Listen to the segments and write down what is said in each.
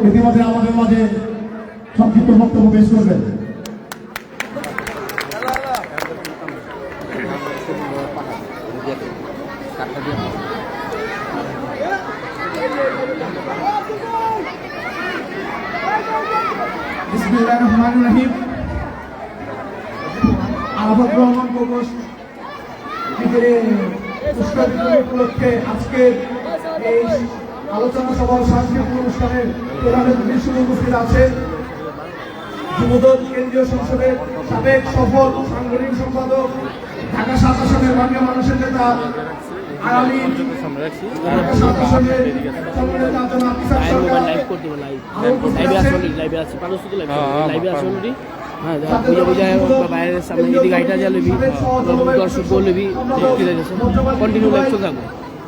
ইতিমধ্যে আমাদের মাঝে সংক্ষিপ্ত বক্তব্য পেশ করবেন। বিসমিল্লাহিররহমানিররহিম। আরাফাত রহমান প্রকোষ্ঠ উপলক্ষে আজকে এই আলোচনা সভা সাংস্কৃতিক অনুষ্ঠানের প্রধানের বিশেষ উপস্থিত আছেন যুবদল কেন্দ্রীয় সংসদের সাবেক সফল সাংগঠনিক সম্পাদক, ঢাকা ৭ আসনের মাননীয় মানুষের নেতা, আগামী ঢাকা ৭ আসনের সমন্বয়তা জনাব ইসাক সরকার,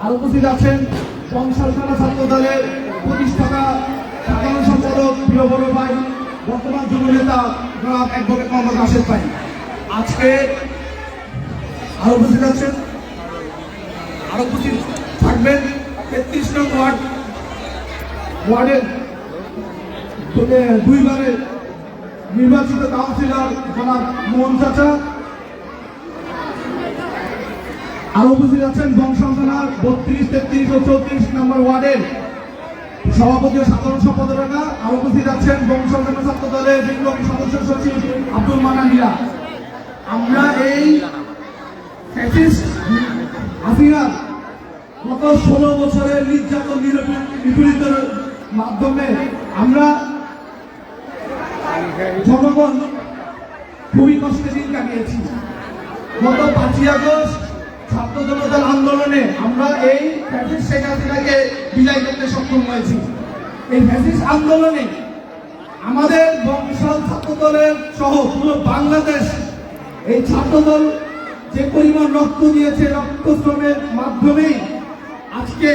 আর উপস্থিত আছেন বংশাল থানা ছাত্র দলের প্রতিষ্ঠাতা সাধারণ সম্পাদক প্রিয় বড় ভাই, বর্তমান যুব নেতা জনাব অ্যাডভোকেট মোহাম্মদ রাশেদ ভাই। আজকে আরো উপস্থিত আছেন, আরো উপস্থিত থাকবেন ৩৩ নং ওয়ার্ডের দুইবারের নির্বাচিত কাউন্সিলর জনাব মোহন চাচা। আরো উপস্থিত আছেন বংশাল থানার ৩২, ৩৩ ও ৩৪ নম্বর ওয়ার্ডের সভাপতি ও সাধারণ সম্পাদকরা। আরো উপস্থিত আছেন বংশাল থানা ছাত্র দলের বিপ্লবী সদস্য সচিব আব্দুল মানানিরা। আমরা এই হাসিনার গত ১৬ বছরের নির্যাতন নিপীড়িতের মাধ্যমে আমরা জনগণ খুবই কষ্টে দিন কাটিয়েছি। গত ৫ই আগস্ট ছাত্র জনতার আন্দোলনে আমরা এই ফ্যাসিস্ট শেখ হাসিনাকে বিদায় করতে সক্ষম হয়েছি। এই ফ্যাসিস্ট আন্দোলনে আমাদের বংশাল ছাত্র দলের সহ পুরো বাংলাদেশ এই ছাত্রদল যে পরিমাণ রক্ত দিয়েছে, রক্তশ্রমের মাধ্যমেই আজকে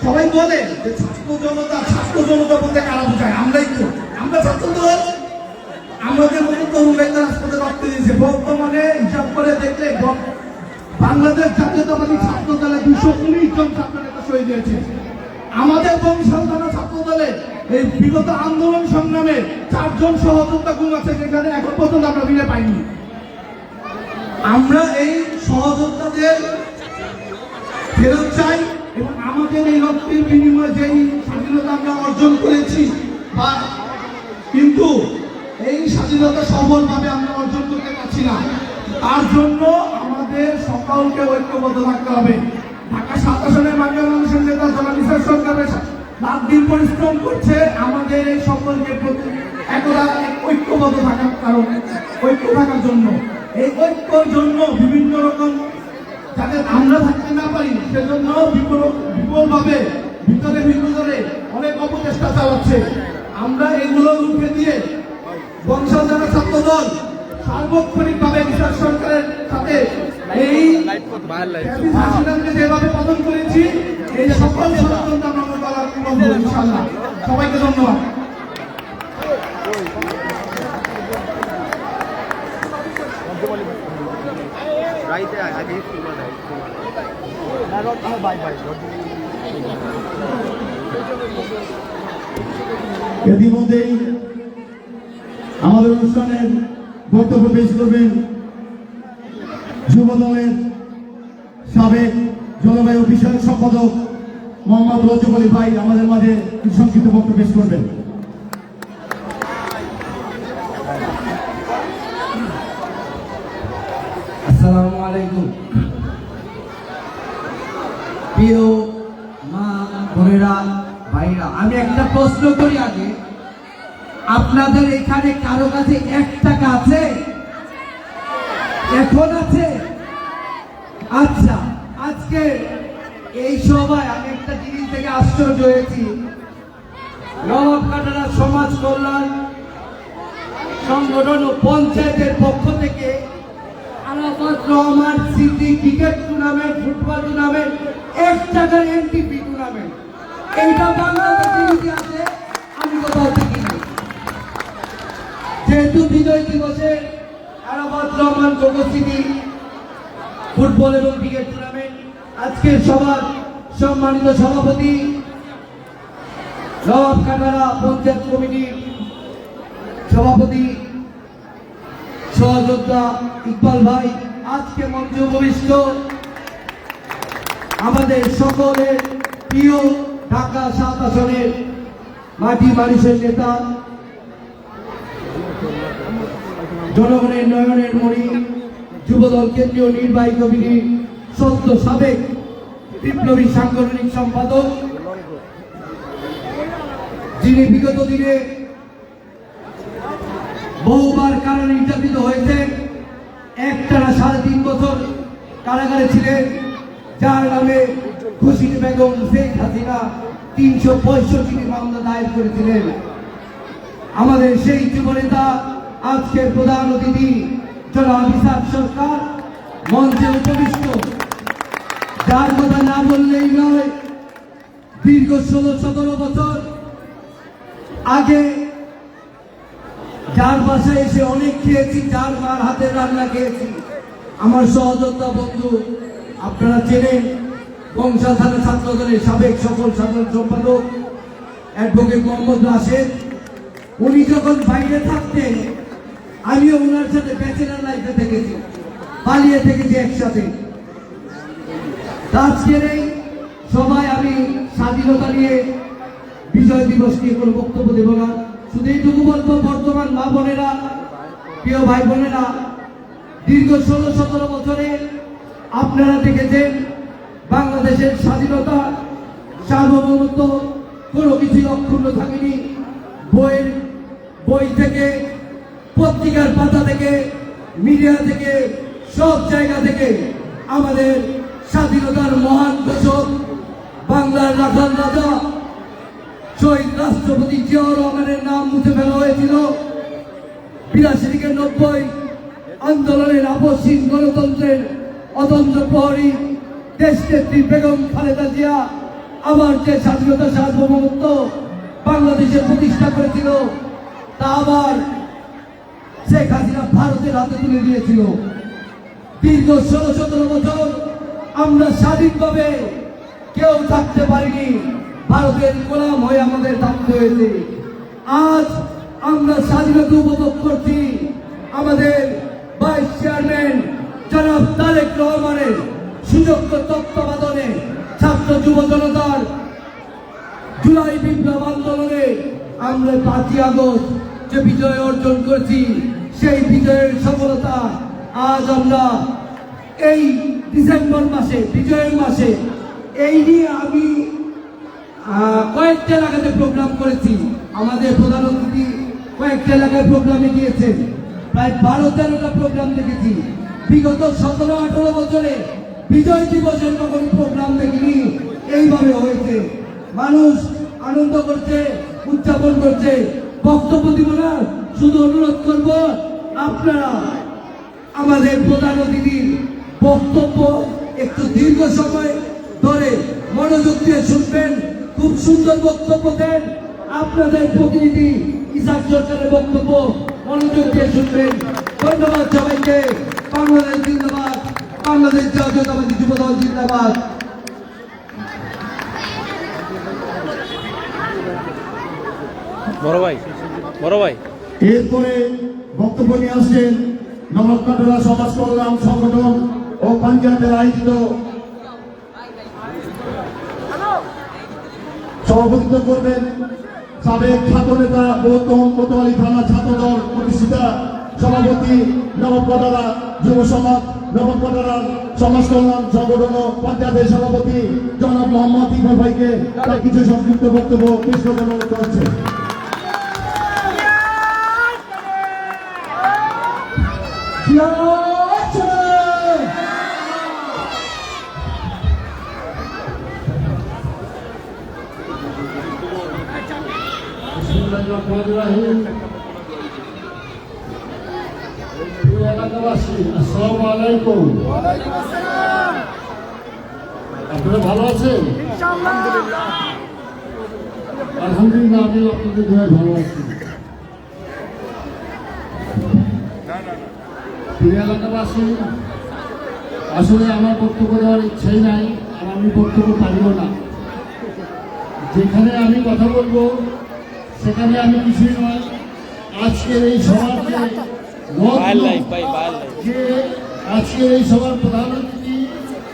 সবাই বলে যে ছাত্র জনতা বলতে কারা বোঝায়? আমরাই তো, আমরা ছাত্র দল, আমাদের মতো তরুণরা রাজপথে রক্ত দিয়েছে। বর্তমানে হিসাব করে দেখলে বাংলাদেশ জাতীয়তাবাদী ছাত্র দলে ২১৯ জন ছাত্র নেতা শহীদ হয়েছে। আমাদের বংশাল থানা ছাত্র দলে এই বিগত আন্দোলন সংগ্রামে ৪ জন সহযোদ্ধা গুম আছে, যেখানে এখন পর্যন্ত আমরা ফিরে পাইনি। আমরা এই সহযোদ্ধাদের ফেরত চাই এবং আমাদের এই রক্তের বিনিময়ে যেই স্বাধীনতা আমরা অর্জন করেছি, কিন্তু এই স্বাধীনতা সফলভাবে আমরা অর্জন করতে পারছি না। তার জন্য আমাদের সকলকে ঐক্যবদ্ধ থাকতে হবে। ঢাকা ৭ আসনের মাননীয় মানুষের নেতা জনাব ইসাক সরকারের রাত দিন পরিশ্রম করছে আমাদের এই সকলকে একদা ঐক্যবদ্ধ থাকার জন্য। এই ঐক্যর জন্য বিভিন্ন রকম যাতে আমরা থাকতে না পারি সেজন্য বিপুলভাবে ভিতরে অনেক অপচেষ্টা চালাচ্ছে। আমরা এগুলো রুখে দিয়ে বংশাল থানা ছাত্র দল সার্বক্ষণিকভাবে ইসাক সরকারের সাথে এই যেভাবে পতন করেছি, এই সকল ষড়যন্ত্র আমরা মোকাবেলা করব ইনশাআল্লাহ। সবাইকে ধন্যবাদ। ইতিমধ্যেই আমাদের অনুষ্ঠানের বক্তব্য পেশ করবেন যুব দলের সাবেক জলবায়ু বিষয়ক সম্পাদক মোহাম্মদ রজব আলী ভাই। আমাদের মাঝে সংক্ষিপ্ত বক্তব্য পেশ করবেন। আসসালামু আলাইকুম। প্রিয় মা বোনেরা, ভাইরা, আমি একটা প্রশ্ন করি আগে, আপনাদের এখানে কারো কাছে ১ টাকা আছে? এখন আছে? আচ্ছা, আজকে এই সভায় আমি একটা জিনিস থেকে আশ্চর্য হয়েছি। নবাব কাটারা সমাজ কল্যাণ সংগঠন ও পঞ্চায়েতের পক্ষ থেকে আরাফাত রহমান স্মৃতি ক্রিকেট টুর্নামেন্ট, ফুটবল টুর্নামেন্ট, ১ টাকার এন্ট্রি ফি টুর্নামেন্ট, এইটা বাংলাদেশের ইতিহাসে আমি কোথাও দেখিনি। যেহেতু বিজয় দিবসে আরাফাত রহমান স্মৃতি ফুটবল এবং ক্রিকেট টুর্নামেন্ট, আজকের সভার সম্মানিত সভাপতি নবাব কাটারা পঞ্চায়েত কমিটির সভাপতি সহযোদ্ধা ইকবাল ভাই, আজকে মঞ্চে উপবিষ্ট আমাদের সকলের প্রিয় ঢাকা ৭ আসনের মাটি মানুষের নেতা, জনগণের নয়নের মণি, যুবদল কেন্দ্রীয় নির্বাহী কমিটির সদ্য সাবেক বিপ্লবী সাংগঠনিক সম্পাদক, যিনি বিগত দিনে বহুবার কারা নির্যাতিত হয়েছেন, একটানা ৩.৫ বছর কারাগারে ছিলেন, যার নামে খুশির বেগম শেখ হাসিনা ৩৬৫টি মামলা দায়ের করেছিলেন। আমাদের সেই যুবনেতা আজকের প্রধান অতিথি জনাব ইসাক সরকার মঞ্চে উপবিষ্ট, যার কথা না বললেই নয়। দীর্ঘ ১৬-১৭ বছর আগে যার বাসায় এসে অনেক খেয়েছি, যার মার হাতের রান্না খেয়েছি। আমার সহযোদ্ধা বন্ধু, আপনারা চেনেন, বংশাল থানা ছাত্রদলের সাবেক সকল সাধারণ সম্পাদক অ্যাডভোকেট মোহাম্মদ রাশেদ। উনি যখন বাইরে থাকতেন, আমিও ওনার সাথে ব্যাচেলার লাইফে থেকেছি, পালিয়ে থেকেছি একসাথে। আজকের এই সবাই আমি স্বাধীনতা নিয়ে, বিজয় দিবস নিয়ে কোনো বক্তব্য দেব না, শুধু এইটুকু বলবো, বর্তমান মা বোনেরা, প্রিয় ভাই বোনেরা, দীর্ঘ ১৬-১৭ বছরে আপনারা দেখেছেন বাংলাদেশের স্বাধীনতা, সার্বভৌমত্ব কোনো কিছুই অক্ষুণ্ণ থাকেনি। বই থেকে, পত্রিকার পাতা থেকে, মিডিয়া থেকে, সব জায়গা থেকে আমাদের স্বাধীনতার মহান ঘোষক বাংলার রাখাল রাজা শহীদ রাষ্ট্রপতি জিয়াউর রহমানের নাম মুছে ফেলা হয়েছিল। ৮২ থেকে ৯০ আন্দোলনের আপসহীন গণতন্ত্রের অতন্ত্র প্রহরী দেশনেত্রী বেগম খালেদা জিয়া আবার যে স্বাধীনতা সার্বভৌমত্ব বাংলাদেশে প্রতিষ্ঠা করেছিল, তা আবার শেখ হাসিনা ভারতের হাতে তুলে দিয়েছিল। দীর্ঘ ১৬-১৭ বছর আমরা স্বাধীনভাবে কেউ থাকতে পারিনি, ভারতের গোলাম হয়ে আমাদের থাকতে হয়েছে। আজ আমরা স্বাধীনতা উপভোগ করছি আমাদের ভাইস চেয়ারম্যান জনাব তারেক রহমানের সুযোগ্য তত্ত্বাবধানে। ছাত্র যুব জনতার জুলাই বিপ্লব আন্দোলনে আমরা ৫ই আগস্ট যে বিজয় অর্জন করেছি, সেই বিজয়ের সফলতা আজ আমরা এই ডিসেম্বর মাসে, বিজয়ের মাসে, এই নিয়ে আমি কয়েকটা এলাকাতে প্রোগ্রাম করেছি। আমাদের প্রধান অতিথি কয়েকটা এলাকায় প্রোগ্রামে গিয়েছেন, প্রায় ১২-১৩টা প্রোগ্রাম দেখেছি। বিগত ১৭-১৮ বছরে বিজয় দিবসের কোনো প্রোগ্রাম দেখিনি, এইভাবে হয়েছে। মানুষ আনন্দ করছে, উদযাপন করছে। বক্তব্য দিব না, শুধু অনুরোধ করব আপনারা আমাদের প্রধান অতিথির বক্তব্য একটু দীর্ঘ সময় ধরে মনোযোগ দিয়ে শুনবেন। খুব সুন্দর বক্তব্য দেন আপনাদের প্রতিনিধি ইসাক সরকারের বক্তব্য, মনোযোগ দিয়ে শুনবেন। ধন্যবাদ সবাইকে। বাংলাদেশ জিন্দাবাদ, বাংলাদেশ জাতীয়তাবাদী যুবদল জিন্দাবাদ। বড় ভাই এরপরে বক্তব্য নিয়ে আসছেন নবাব কাটারা সমাজ কল্যাণ সংগঠন ও পঞ্চায়েতের আয়োজিত সভাপতিত্ব করবেন সাবেক ছাত্র নেতা গৌতম কোতোয়ালি থানা ছাত্রদল প্রতিষ্ঠাতা সভাপতি নবাব কাটারা যুব সমাজ, নবাব কাটারা সমাজ কল্যাণ সংগঠন ও পঞ্চায়েতের সভাপতি জনাব মোহাম্মদ ইকবাল ভাইকে তার কিছু সংক্ষিপ্ত বক্তব্য পেশ করতে অনুরোধ করছে। আসসালামু আলাইকুম। আপনারা ভালো আছেন? আলহামদুলিল্লাহ, আমি আপনাদের দোয়ায় ভালো আছি। প্রিয় এলাকাবাসী, আসলে আমার বক্তব্য দেওয়ার ইচ্ছেই নাই, আর আমি বক্তব্য পারিও না। যেখানে আমি কথা বলবো সেখানে আমি কিছুই নয়। আজকের এই সভার বায়ার লাইফ ভাই, বায়ার লাইফ। যে আজকের এই সভার প্রধান অতিথি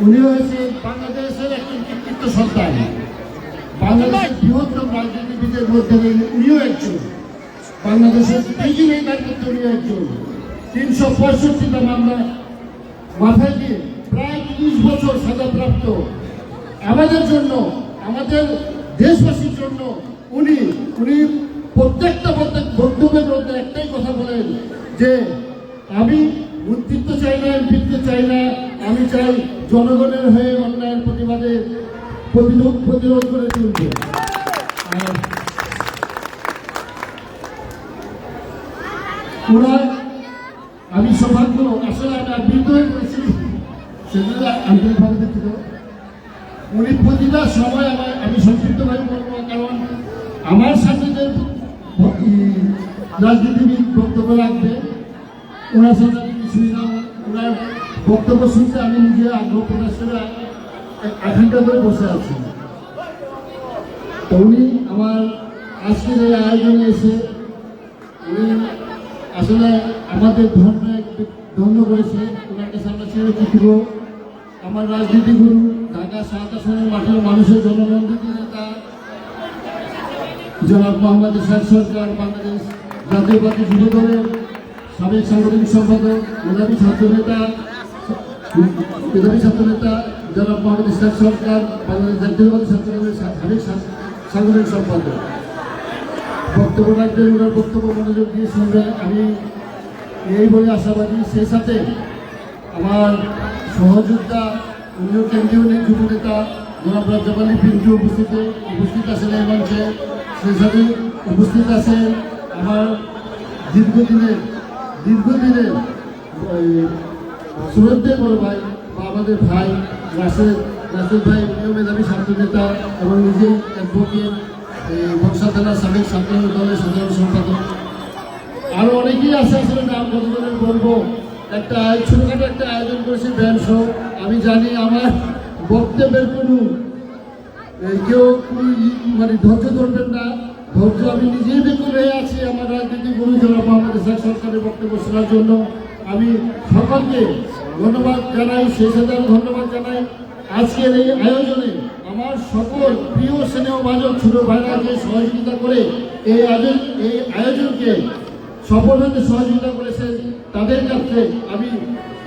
উনি হয়েছে বাংলাদেশের একজন কৃতিত্ব সন্তান, বাংলাদেশের বৃহত্তম রাজনীতিবিদের মধ্যে উনিও একজন, বাংলাদেশের টিকি নেতার মধ্যে উনিও একজন। 365টা মামলা মাথায় দিয়ে প্রায় 30 বছর সাজাপ্রাপ্ত। আমাদের জন্য, আমাদের দেশবাসীর জন্য উনি প্রত্যেকটা বক্তব্যের মধ্যে একটাই কথা বলেন যে আমি মন্ত্রিত্ব চাই না, এমপিত্ব চাই না, আমি চাই জনগণের হয়ে অন্যায়ের প্রতিবাদে প্রতিরোধ করে তুলব। আর ওনার আমি সৌভাগ্য, আসলে আমি আবৃত হয়ে করেছি, সেগুলো আন্তরিকভাবে দুঃখিত। উনি প্রতিটা সময় আমি সংক্ষিপ্তভাবে বলবো, কারণ আমার সাথে যে রাজনীতিবিদ বক্তব্য রাখবে ওনার সাথে আমি কিছুই না। ওনার বক্তব্য শুনতে আমি নিজে আগ্রহ প্রকাশ করে 1 ঘন্টা ধরে বসে আছি। তো উনি আমার আজকের এই আয়োজনে এসে উনি আসলে আমাদের ধন্য করেছে। ওনার কাছে আমরা ছেড়ে দিব। আমার রাজনীতি গুরু, ঢাকা 7 আসনের মাঠের মানুষের জননন্দিত নেতা জনাব মোহাম্মদ ইসহাক সরকার, বাংলাদেশ জাতীয়বাদী যুব দলের সাবেক সাংগঠনিক সম্পাদক, মেধাবী ছাত্রনেতা জনাব মোহাম্মদ ইসহাক সরকার, বাংলাদেশ জাতীয়বাদী ছাত্র দলের সাবেক সাংগঠনিক সম্পাদক বক্তব্য রাখবেন। ওনার বক্তব্য মনোযোগ দিয়ে শুনবেন, আমি এই বলে আশাবাদী। সেই সাথে আমার সহযোদ্ধা অন্য কেন্দ্রীয় যুব নেতা জনাব রাজ্জাক আলী পিন্টু উপস্থিত আছেন এই মঞ্চে। সেই সাথে উপস্থিত আছেন আমার দীর্ঘদিনের শ্রদ্ধেয় বড় ভাই বা আমাদের ভাই রাশেদ ভাই, উনিও মেধাবী ছাত্র নেতা এবং নিজেই অ্যাডভোকেট, বক্সা থানার সাবেক ছাত্র দলের সাধারণ সম্পাদক। আরো অনেকেই আছে, আসলে নাম কতজনের বলবো। একটা ছোটখাটো একটা আয়োজন করেছি ব্যান্ড শো। আমি জানি আমার বক্তব্যের কেউ মানে ধৈর্য ধরবেন না, ধৈর্য আমি নিজেই বেকুল হয়ে আছি আমার রাজনীতি গুরু জনাব মোহাম্মদ ইসহাক সরকারের বক্তব্য শোনার জন্য। আমি সকলকে ধন্যবাদ জানাই, সেই সাথে ধন্যবাদ জানাই আজকের এই আয়োজনে আমার সকল প্রিয় স্নেহভাজন ছোট ভাইরাকে সহযোগিতা করে এই আয়োজনকে সফল হতে সহযোগিতা করেছেন। তাদের কাছে আমি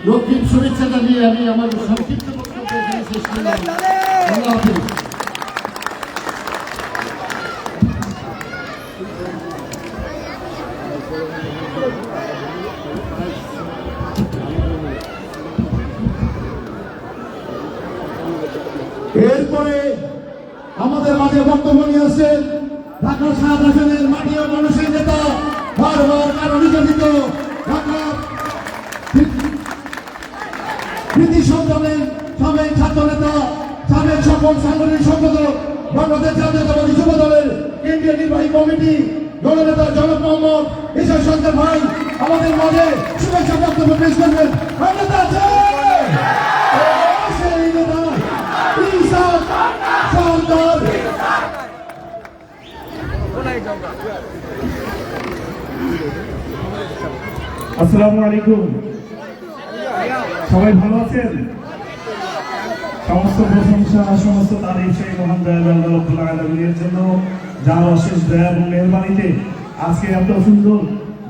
রক্তিম শুভেচ্ছা জানিয়ে আমি আমার সংক্ষিপ্ত বক্তব্য এখানে শেষ করলাম। আল্লাহ হাফেজ। এরপরে আমাদের মাঝে বক্তব্য নিয়ে আসছেন ঢাকা 7 আসনের মাটি ও মানুষের নেতা, বারবার কারো নির্যাতিত ঢাকা কৃতি সন্তানের সাবেক ছাত্র নেতা, সাবেক সকল সাংগঠনিক সম্পাদক, বাংলাদেশ জাতীয়তাবাদী যুব দলের কেন্দ্রীয় নির্বাহী কমিটি দলনেতা জনাব মোহাম্মদ ইসহাক সরকার ভাই আমাদের মাঝে শুভেচ্ছা বক্তব্য পেশ করবেন। নেতা আছে সেই নেতা ইসহাক সরকার। আসসালামু আলাইকুম, সবাই ভালো আছেন? সমস্ত প্রশংসা, সমস্ত তারিফ সেই মহান দয়াল আল্লাহ রাব্বুল আলামিনের জন্য, যার অশেষ দয়া এবং মেহেরবানিতে আজকে এত সুন্দর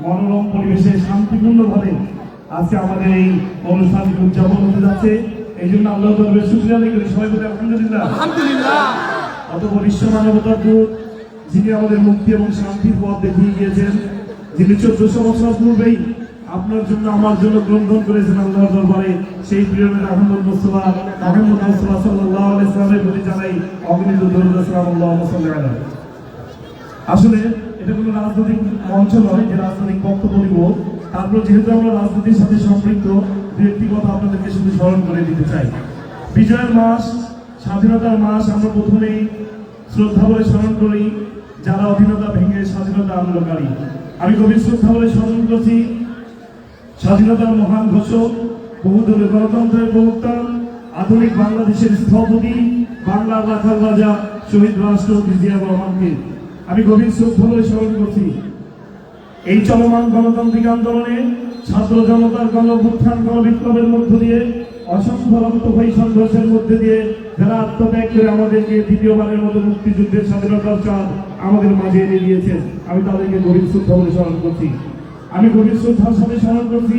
মনোরম পরিবেশে শান্তিপূর্ণভাবে আজকে আমাদের এই অনুষ্ঠানটি উদযাপন হতে যাচ্ছে। এই জন্য আল্লাহ দরবারে শুকরিয়া আদায় করি। সবাই বলে আলহামদুলিল্লাহ। অতঃপর বিশ্ব মানবতার দূত, যিনি আমাদের মুক্তি এবং শান্তির পথ দেখিয়ে গিয়েছেন, যিনি 1400 বছর পূর্বেই আপনার জন্য আমার জন্য গ্রহণ করেছেন আল্লাহর দরবারে, সেই প্রিয় নবী মুহাম্মদ মুস্তাফা সাল্লাল্লাহু আলাইহি ওয়াসাল্লামের প্রতি জানাই অগণিত দরুদ ও সালাম। আল্লাহুম্মা সাল্লি আলা। আসলে এটা কোনো রাজনৈতিক মঞ্চ নয় যে রাজনৈতিক বক্তব্য দিব, তারপর যেহেতু আমরা রাজনীতির সাথে সম্পৃক্ত, ব্যক্তিগত আপনাদেরকে শুধু স্মরণ করে দিতে চাই। বিজয়ের মাস, স্বাধীনতার মাস, আমরা প্রথমেই শ্রদ্ধা বলে স্মরণ করি যারা অধীনতা ভেঙে স্বাধীনতা আন্দোলনকারী। আমি গভীর শ্রদ্ধা বলে স্মরণ করছি স্বাধীনতার মহান ঘোষক, বহুদলীয় গণতন্ত্রের প্রবক্তা, আধুনিক বাংলাদেশের স্থপতি, বাংলার রাখাল রাজা শহীদ রাষ্ট্রপতি জিয়া রহমানকে আমি গভীর শ্রদ্ধা বলে স্মরণ করছি। এই চলমান গণতান্ত্রিক আন্দোলনে ছাত্র জনতার গণঅভ্যুত্থান গণবিপ্লবের মধ্য দিয়ে অসংখ্য রক্তক্ষয়ী সংঘর্ষের মধ্যে দিয়ে যারা আত্মত্যাগ করে আমাদেরকে দ্বিতীয়বারের মতো মুক্তিযুদ্ধের স্বাধীনতার চাঁদ আমাদের মাঝে এনে দিয়েছেন, আমি তাদেরকে গভীর শ্রদ্ধা বলে স্মরণ করছি। আমি গভীর শ্রদ্ধার সাথে স্মরণ করছি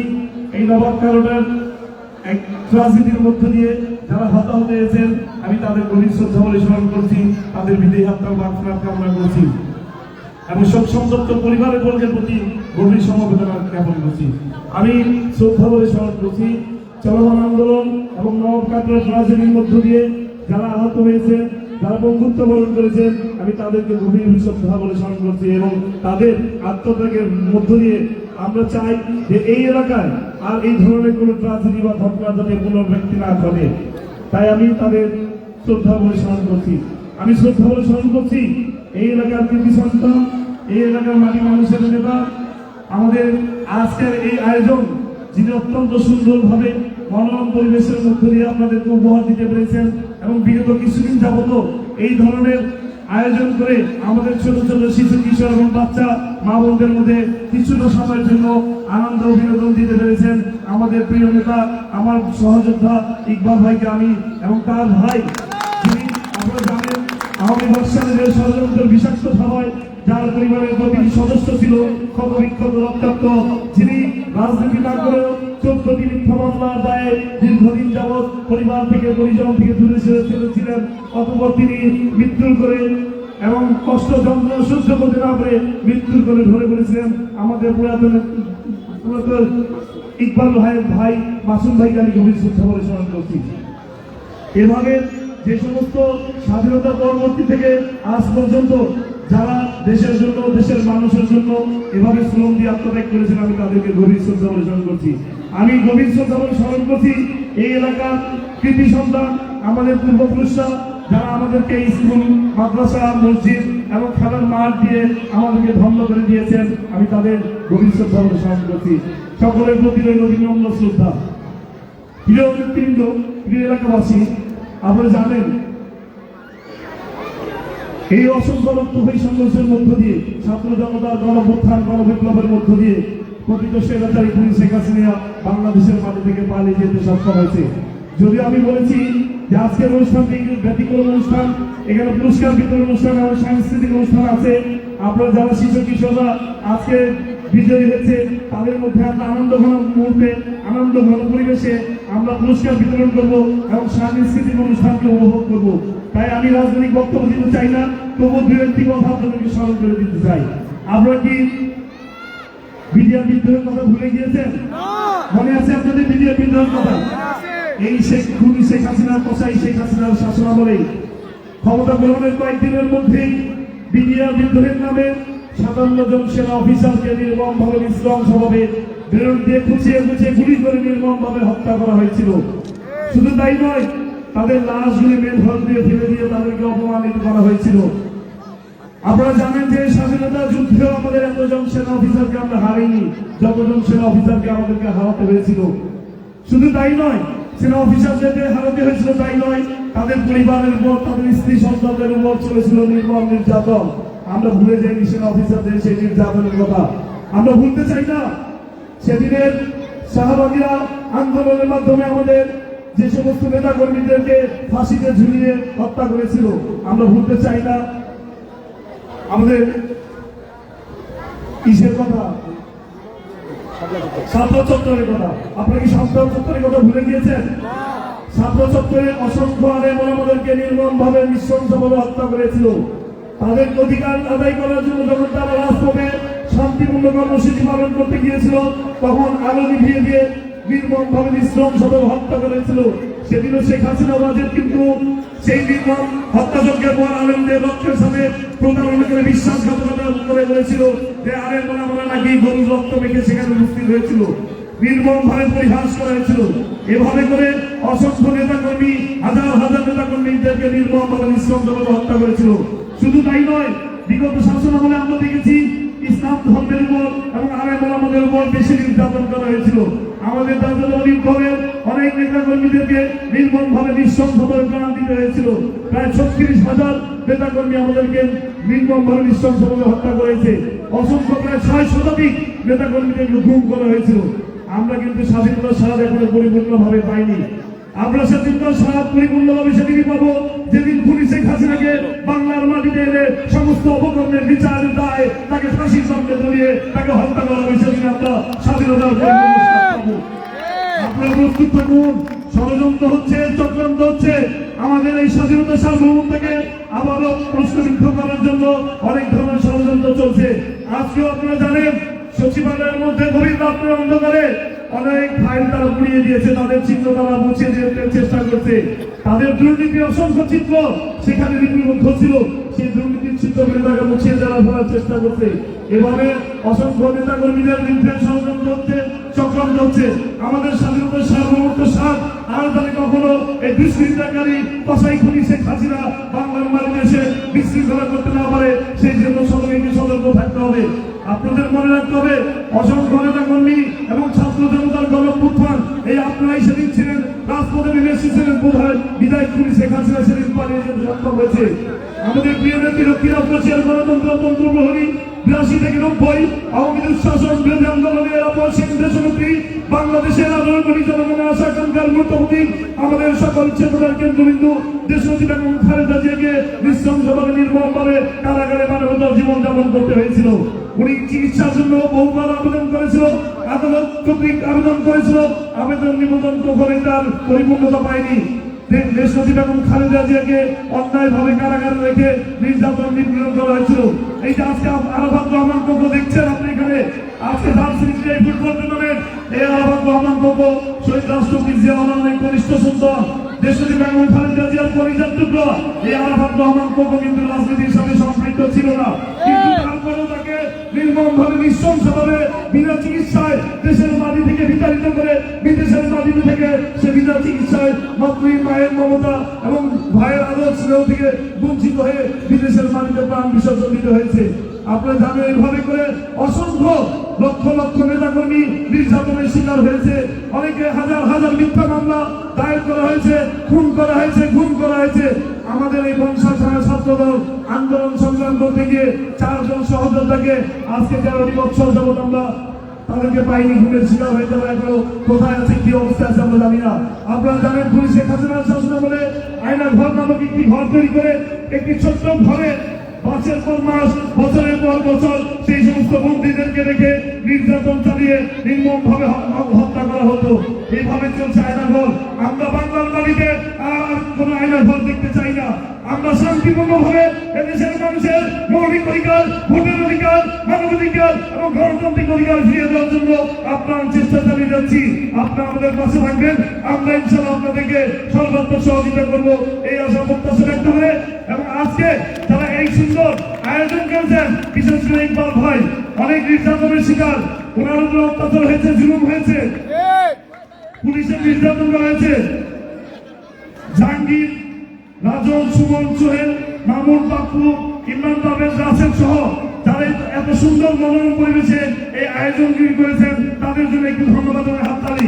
এই নবাব কারণের এক রাজনীতির মধ্য দিয়ে যারা হতাহত হয়েছেন, আমি তাদের গভীর শ্রদ্ধা বলে স্মরণ করছি, তাদের বিদেহী আত্মার মাগফিরাত কামনা করছি এবং শোক সন্তপ্ত পরিবারের বর্গের প্রতি গভীর সমবেদনা জ্ঞাপন করছি। আমি শ্রদ্ধা বলে স্মরণ করছি চলমান আন্দোলন এবং নবাব কারণের রাজনীতির মধ্য দিয়ে যারা আহত হয়েছে, যারা বন্ধুত্ব বরণ করেছেন, আমি তাদেরকে গভীর শ্রদ্ধা বলে স্মরণ করছি এবং তাদের আত্মত্যাগের মধ্য দিয়ে আমরা চাই যে এই এলাকায় আর এই ধরনের কোনো ট্রাজেডি বা ঘটনা যাতে পুনরাবৃত্তি না ঘটে, তাই আমি তাদের শ্রদ্ধা বলে স্মরণ করছি। আমি শ্রদ্ধা বলে স্মরণ করছি এই এলাকার কৃতি সন্তান, এই এলাকার মাটি মানুষের নেতা, আমাদের আজকের এই আয়োজন যিনি অত্যন্ত সুন্দরভাবে মনোরম পরিবেশের মধ্য দিয়ে আপনাদেরকে উপহার দিতে পেরেছেন এবং বিগত কিছুদিন যাবত এই ধরনের আয়োজন করে আমাদের ছোট ছোট শিশু কিশোর এবং বাচ্চা মা বোনদের মধ্যে কিছুটা সময়ের জন্য আনন্দ ও বিনোদন দিতে পেরেছেন আমাদের প্রিয় নেতা আমার সহযোদ্ধা ইকবাল ভাইকে আমি এবং তার ভাই যিনি আপনারা জানেন আওয়ামী বর্ষাদের ষড়যন্ত্রের বিষাক্ত সভায় যার পরিবারের প্রতিটি সদস্য ছিল ক্ষতবিক্ষত রক্তাক্ত, যিনি রাজনীতি না করেও 14টি মিথ্যা মামলার দায়ে দীর্ঘদিন যাবৎ পরিবার থেকে পরিজন থেকে দূরে ছিলেন, অতঃপর তিনি মৃত্যুর করে এবং কষ্ট যন্ত্রণা সহ্য করতে না পারে মৃত্যুর করে ধরে পড়েছিলেন আমাদের পুরাতন ইকবাল ভাইয়ের ভাই মাসুম ভাইকে আমি গভীর শ্রদ্ধা বলে স্মরণ করছি। এভাবে যে সমস্ত স্বাধীনতা পরবর্তী থেকে আজ পর্যন্ত যারা দেশের জন্য দেশের মানুষের জন্য এভাবে শ্রম দিয়ে আত্মত্যাগ করেছেন, আমি তাদেরকে গভীর শ্রদ্ধা বলে স্মরণ করছি। আমি গভীর শ্রদ্ধা বলে স্মরণ করছি এই এলাকার কৃতি সন্তান আমাদের পূর্বপুরুষরা যারা আমাদেরকে স্কুল মাদ্রাসা মসজিদ এবং খেলার মাঠ দিয়ে আমাদেরকে ধন্য করে দিয়েছেন, আমি তাদের গভীর শ্রদ্ধা বলে স্মরণ করছি। সকলের প্রতি রইল বিনম্র শ্রদ্ধা। প্রিয় নেতৃবৃন্দ, প্রিয় এলাকাবাসী, আপনারা জানেন এই অসংখ্য রক্তক্ষয়ী সংঘর্ষের মধ্য দিয়ে ছাত্র জনতার গণঅভ্যুত্থান গণবিপ্লবের মধ্য দিয়ে প্রকৃত স্বৈরাচারী খুনি শেখ হাসিনা বাংলাদেশের মাটি থেকে পালিয়ে যেতে সক্ষম হয়েছে। যদিও আমি বলেছি যে আজকের অনুষ্ঠানটি ব্যতিক্রম অনুষ্ঠান, এখানে পুরস্কার বিতরণ অনুষ্ঠান এবং সাংস্কৃতিক অনুষ্ঠান আছে। আপনারা যারা শিশু কিশোররা আজকে বিজয়ী হয়েছে তাদের মধ্যে একটা আনন্দঘন মুহূর্তে আনন্দঘন পরিবেশে আমরা পুরস্কার বিতরণ করব এবং সাংস্কৃতিক অনুষ্ঠানকে উপভোগ করব। তাই আমি রাজনৈতিক বক্তব্য দিতে চাই না, তবু দু একটি কথা আপনাদেরকে স্মরণ করে দিতে চাই। আপনারা কি বিডিআর বিদ্রোহের কথা ভুলে গিয়েছেন? মনে আছে আপনাদের বিডিআর বিদ্রোহের কথা? এই খুনি শেখ হাসিনার কসাই শেখ হাসিনার শাসনামলে ক্ষমতা গ্রহণের কয়েকদিনের মধ্যেই বিডিআর বিদ্রোহের নামে 57 জন সেনা অফিসারকে নির্মমভাবে নৃশংসভাবে বেলুন দিয়ে খুঁচিয়ে গুলি করে নির্মমভাবে হত্যা করা হয়েছিল। শুধু তাই নয়, তাদের লাশগুলি মেন হল দিয়ে ফেলে দিয়ে তাদেরকে অপমানিত করা হয়েছিল। আপনারা জানেন যে স্বাধীনতা যুদ্ধেও আমাদের এতজন সেনা অফিসারকে আমরা হারাইনি যতজন সেনা অফিসারকে আমাদেরকে হারাতে হয়েছিল। শুধু তাই নয়, সেনা অফিসারদেরকে হারাতে হয়েছিল তাই নয়, তাদের পরিবারের উপর তাদের স্ত্রী সন্তানদের উপর চলেছিল নির্মম নির্যাতন। আমরা ভুলে যাইনি সেনা অফিসারদের সেই নির্যাতনের কথা, আমরা ভুলতে চাই না। সেদিনের শাহবাগীরা আন্দোলনের মাধ্যমে আমাদের যে সমস্ত নেতা কর্মীদেরকে ফাঁসিতে ঝুলিয়ে হত্যা করেছিল, আমরা ভুলতে চাই না। আমাদের কিসের কথা? ছাত্র চত্বরের কথা। আপনারা কি ছাত্র চত্বরের কথা ভুলে গিয়েছেন? ছাত্র চত্বরে অসংখ্য আলেম আমাদেরকে নির্মম ভাবে নৃশংসভাবে হত্যা করেছিল। তাদের অধিকার আদায় করার জন্য যখন তারা রাজপথে শান্তিপূর্ণ কর্মসূচি পালন করতে গিয়েছিল, তখন আলো নিভিয়ে দিয়ে নির্মম ভাবে নৃশংসভাবে হত্যা করেছিল। সেদিনও শেখ হাসিনা বাজেট কিন্তু সেই নির্মম হত্যাযজ্ঞের পর আলেমদের রক্তের সাথে প্রতারণা করে বিশ্বাসঘাতকতা করে বলেছিল যে আলেম ওলামারা নাকি গরুর রক্ত মেখে সেখানে উপস্থিত হয়েছিল। নির্মম ভাবে পরিহাস করা হয়েছিল। এভাবে করে অসংখ্য নেতা কর্মী হাজার হাজার নেতা কর্মীদেরকে নির্মম ভাবে নৃশংসভাবে হত্যা করেছিল। শুধু তাই নয়, বিগত শাসন আমলে আমরা দেখেছি ইসলাম ধর্মের উপর এবং আলেম ওলামাদের উপর বেশি নির্যাতন করা হয়েছিল। আমাদের রাজনৈতিক দলের অনেক নেতা কর্মীদেরকে নির্মমভাবে নৃশংসভাবে প্রাণ দিতে হয়েছিল। প্রায় 36,000 নেতা কর্মী আমাদেরকে নির্মমভাবে নৃশংসভাবে হত্যা করেছে। অসংখ্য প্রায় 6 শতাধিক নেতা কর্মীদেরকে গুম করা হয়েছিল। আমরা কিন্তু স্বাধীনতার স্বাদ এখনো পরিপূর্ণভাবে পাইনি। আমরা স্বাধীনতার স্বাদ পরিপূর্ণভাবে সেদিনই পাবো যেদিন খুনি শেখ হাসিনাকে বাংলার মাটিতে এনে সমস্ত অপকর্মের বিচারের দায় তাকে ফাঁসির সামনে ধরিয়ে তাকে হত্যা করা হবে, সেদিন আমরা স্বাধীনতার পরিপূর্ণ স্বাদ পাবো। আপনারা প্রস্তুত থাকুন। ষড়যন্ত্র হচ্ছে, চক্রান্ত হচ্ছে আমাদের এই স্বাধীনতা সার্বভৌমত্বকে আবারও প্রশ্নবিদ্ধ করার জন্য অনেক ধরনের ষড়যন্ত্র চলছে। আজকেও আপনারা জানেন সচিবালয়ের মধ্যে গভীর রাত্রে অন্ধকারে অনেক ফাইল তারা পুড়িয়ে দিয়েছে, তাদের চিত্র তারা মুছে দিতে চেষ্টা করছে। তাদের দুর্নীতির অসংখ্য চিত্র সেখানে লিপিবদ্ধ ছিল, সেই দুর্নীতির চিত্রগুলি তাকে মুছিয়ে দেওয়া ফেলার চেষ্টা করছে। এভাবে অসংখ্য নেতা কর্মীদের বিরুদ্ধে ষড়যন্ত্র হচ্ছে, চক্রান্ত হচ্ছে। আমাদের স্বাধীনতার সার্বভৌমত্ব স্বাদ আর তাহলে কখনো এই দুষ্কৃতকারী কসাই খুনি শেখ হাসিনা বাংলার মাটিতে এসে বিশৃঙ্খলা করতে না পারে, সেই জন্য সকলকে সতর্ক থাকতে হবে। আপনাদের মনে রাখতে হবে অসংখ্য নেতা কর্মী এবং ছাত্র জনতার গণঅভ্যুত্থান, এই আপনারাই সেদিন ছিলেন, রাজপথে নেমে এসেছিলেন। বোধহয় বিদায় খুনি শেখ হাসিনা সেদিন পালিয়ে যেতে সক্ষম হয়েছে। আমাদের প্রিয় নেত্রী লক্ষ্মীনাথ বসিয়ার গণতন্ত্র তন্ত্র প্রহরী 82 থেকে 90 আওয়ামী দুঃশাসন বিরোধী আন্দোলনের অপসীম দেশনেত্রী, বাংলাদেশের আন্দোলনকারী জনগণের আশা আকাঙ্ক্ষার মূর্তপতি, আমাদের সকল চেতনার কেন্দ্রবিন্দু দেশনেত্রী বেগম খালেদা জিয়াকে নৃশংসভাবে নির্মমভাবে কারাগারে মানবতার জীবনযাপন করতে হয়েছিল। উনি চিকিৎসার জন্য বহুবার আবেদন করেছিল, আদালত কর্তৃক আবেদন করেছিল, আবেদন নিবেদন করে তার পরিপূর্ণতা পায়নি। দেশনেত্রী বেগম খালেদা জিয়াকে অন্যায়ভাবে কারাগারে রেখে নির্যাতন নিপীড়ন করা হয়েছিল। এই যে আজকে আরাফাত রহমান কোকো দেখছেন আপনি এখানে, আজকে ধানসিঁড়িতে এই ফুটবল টুর্নামেন্ট, এই আরাফাত রহমান কোকো শহীদ রাষ্ট্রপতি জিয়া রহমানের কনিষ্ঠ সন্তান, দেশনেত্রী বেগম খালেদা জিয়ার পরিজাত টুকরা। এই আরাফাত রহমান কোকো কিন্তু রাজনীতির সাথে সম্পৃক্ত ছিল না, কিন্তু তারপরেও তাকে নির্মমভাবে নৃশংসভাবে বিনা চিকিৎসায় দেশের মাটি থেকে বিতাড়িত করে, বিদেশের মাটি থেকে সে বিনা চিকিৎসায় মাতৃ মায়ের মমতা এবং ভাইয়ের আদর স্নেহ থেকে বঞ্চিত হয়ে বিদেশের মাটিতে প্রাণ বিসর্জন দিতে হয়েছে। আপনারা জানেন এইভাবে করে অসংখ্য লক্ষ লক্ষ নেতাকর্মী নির্যাতনের শিকার হয়েছে। অনেকে হাজার হাজার মিথ্যা মামলা দায়ের করা হয়েছে, খুন করা হয়েছে, গুম করা হয়েছে। আমাদের এই বংশাছাড়া ছাত্রদল আন্দোলন সংগ্রাম করতে গিয়ে 4 জন সহযোদ্ধাকে আজকে 13 বছর যাবত আমরা তাদেরকে পাইনি, ঘুমের শিকার হয়ে যাবে। এখনো কোথায় আছে, কি অবস্থা আছে আমরা জানি না। আপনারা জানেন পুলিশ শেখ হাসিনার শাসনামলে আয়না ঘর নামক একটি ঘর তৈরি করে একটি ছোট্ট ঘরে মাসের পর মাস, বছরের পর বছর সেই সমস্ত বন্দীদেরকে রেখে নির্যাতন চালিয়ে নির্মমভাবে হত্যা করা হতো। এইভাবে চলছে আয়না ঘর। আমরা বাংলার মাটিতে আর কোন আয়না ঘর দেখতে চাই না। আমরা শান্তিপূর্ণভাবে এদেশের মানুষের মৌলিক অধিকার, ভোটের অধিকার, মানবাধিকার এবং গণতান্ত্রিক অধিকার ফিরিয়ে দেওয়ার জন্য আপনার চেষ্টা চালিয়ে যাচ্ছি। আপনারা আমাদের পাশে থাকবেন, আমরা ইনশাআল্লাহ আপনাদেরকে সর্বাত্মক সহযোগিতা করবো, এই আশা প্রত্যাশা ব্যক্ত করে। এবং আজকে যারা এই সুন্দর আয়োজন করেছেন, বিশেষ করে ইকবাল ভাই অনেক নির্যাতনের শিকার, ওনার উপর অত্যাচার হয়েছে, জুলুম হয়েছে, পুলিশের নির্যাতন করা হয়েছে। জাহাঙ্গীর, রাজন, সুমন, সোহেল, মামুন, বাপ্পু, ইমরান, পারভেজ, রাসেল সহ যারা এত সুন্দর মনোরম পরিবেশে এই আয়োজনগুলি করেছেন, তাদের জন্য একটু ধন্যবাদ এবং হাততালি।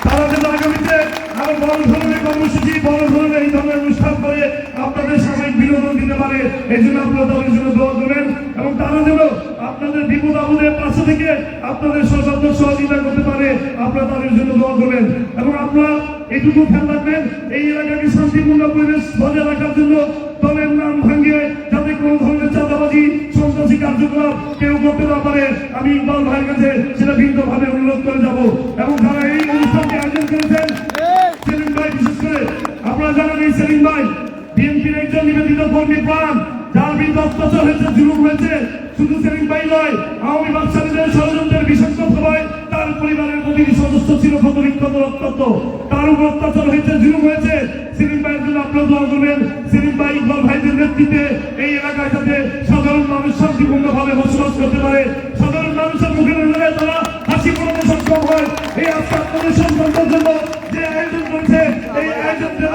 তারা যেন আগামীতে আরো বড় ধরনের কর্মসূচি, বড় ধরনের এই ধরনের অনুষ্ঠান করে আপনাদের সাময়িক বিনোদন দিতে পারে, এই জন্য আপনারা তাদের জন্য দোয়া করবেন। এবং তারা যেন আপনাদের বিপদ আপদের পাশে থেকে আপনাদের সশব্দ সহযোগিতা করতে পারে, আপনারা তাদের জন্য দোয়া করবেন। এবং আপনারা এইটুকু খেয়াল রাখবেন, এই এলাকাকে শান্তিপূর্ণ পরিবেশ বজায় রাখার জন্য দলের নাম ভাঙিয়ে যাতে কোনো ধরনের চাঁদাবাজি, সন্ত্রাসী কার্যকলাপ কেউ করতে না পারে, আমি ইকবাল ভাইয়ের কাছে সেটা ভিন্নভাবে অনুরোধ করে যাব। এবং যারা এই অনুষ্ঠানকে আয়োজন করেছেন, সেলিম ভাই বিশেষ করে, আপনারা জানেন এই সেলিম ভাই বিএনপির একজন নিবেদিত কর্মী প্রাণ, যার বিরুদ্ধে অত্যাচার হয়েছে, জুলুম হয়েছে। শুধু সেলিম ভাই নয়, আওয়ামী বাকশালীদের ষড়যন্ত্রের বিষাক্ত সভায় তার পরিবারের প্রতিটি সদস্য ছিল ক্ষত রক্তাক্ত, তার উপর অত্যাচার হয়েছে, জুলুম হয়েছে। সেলিম ভাইয়ের জন্য আপনারা দোয়া করবেন। সেলিম ভাই, ইকবাল ভাইদের নেতৃত্বে এই এলাকায় যাতে সাধারণ মানুষ শান্তিপূর্ণভাবে বসবাস করতে পারে, সাধারণ মানুষের মুখের নজরে তারা হাসি ফোটাতে সক্ষম হয়। এই আজকে আপনাদের সন্তানদের জন্য যে আয়োজন করেছে, এই আয়োজন যেন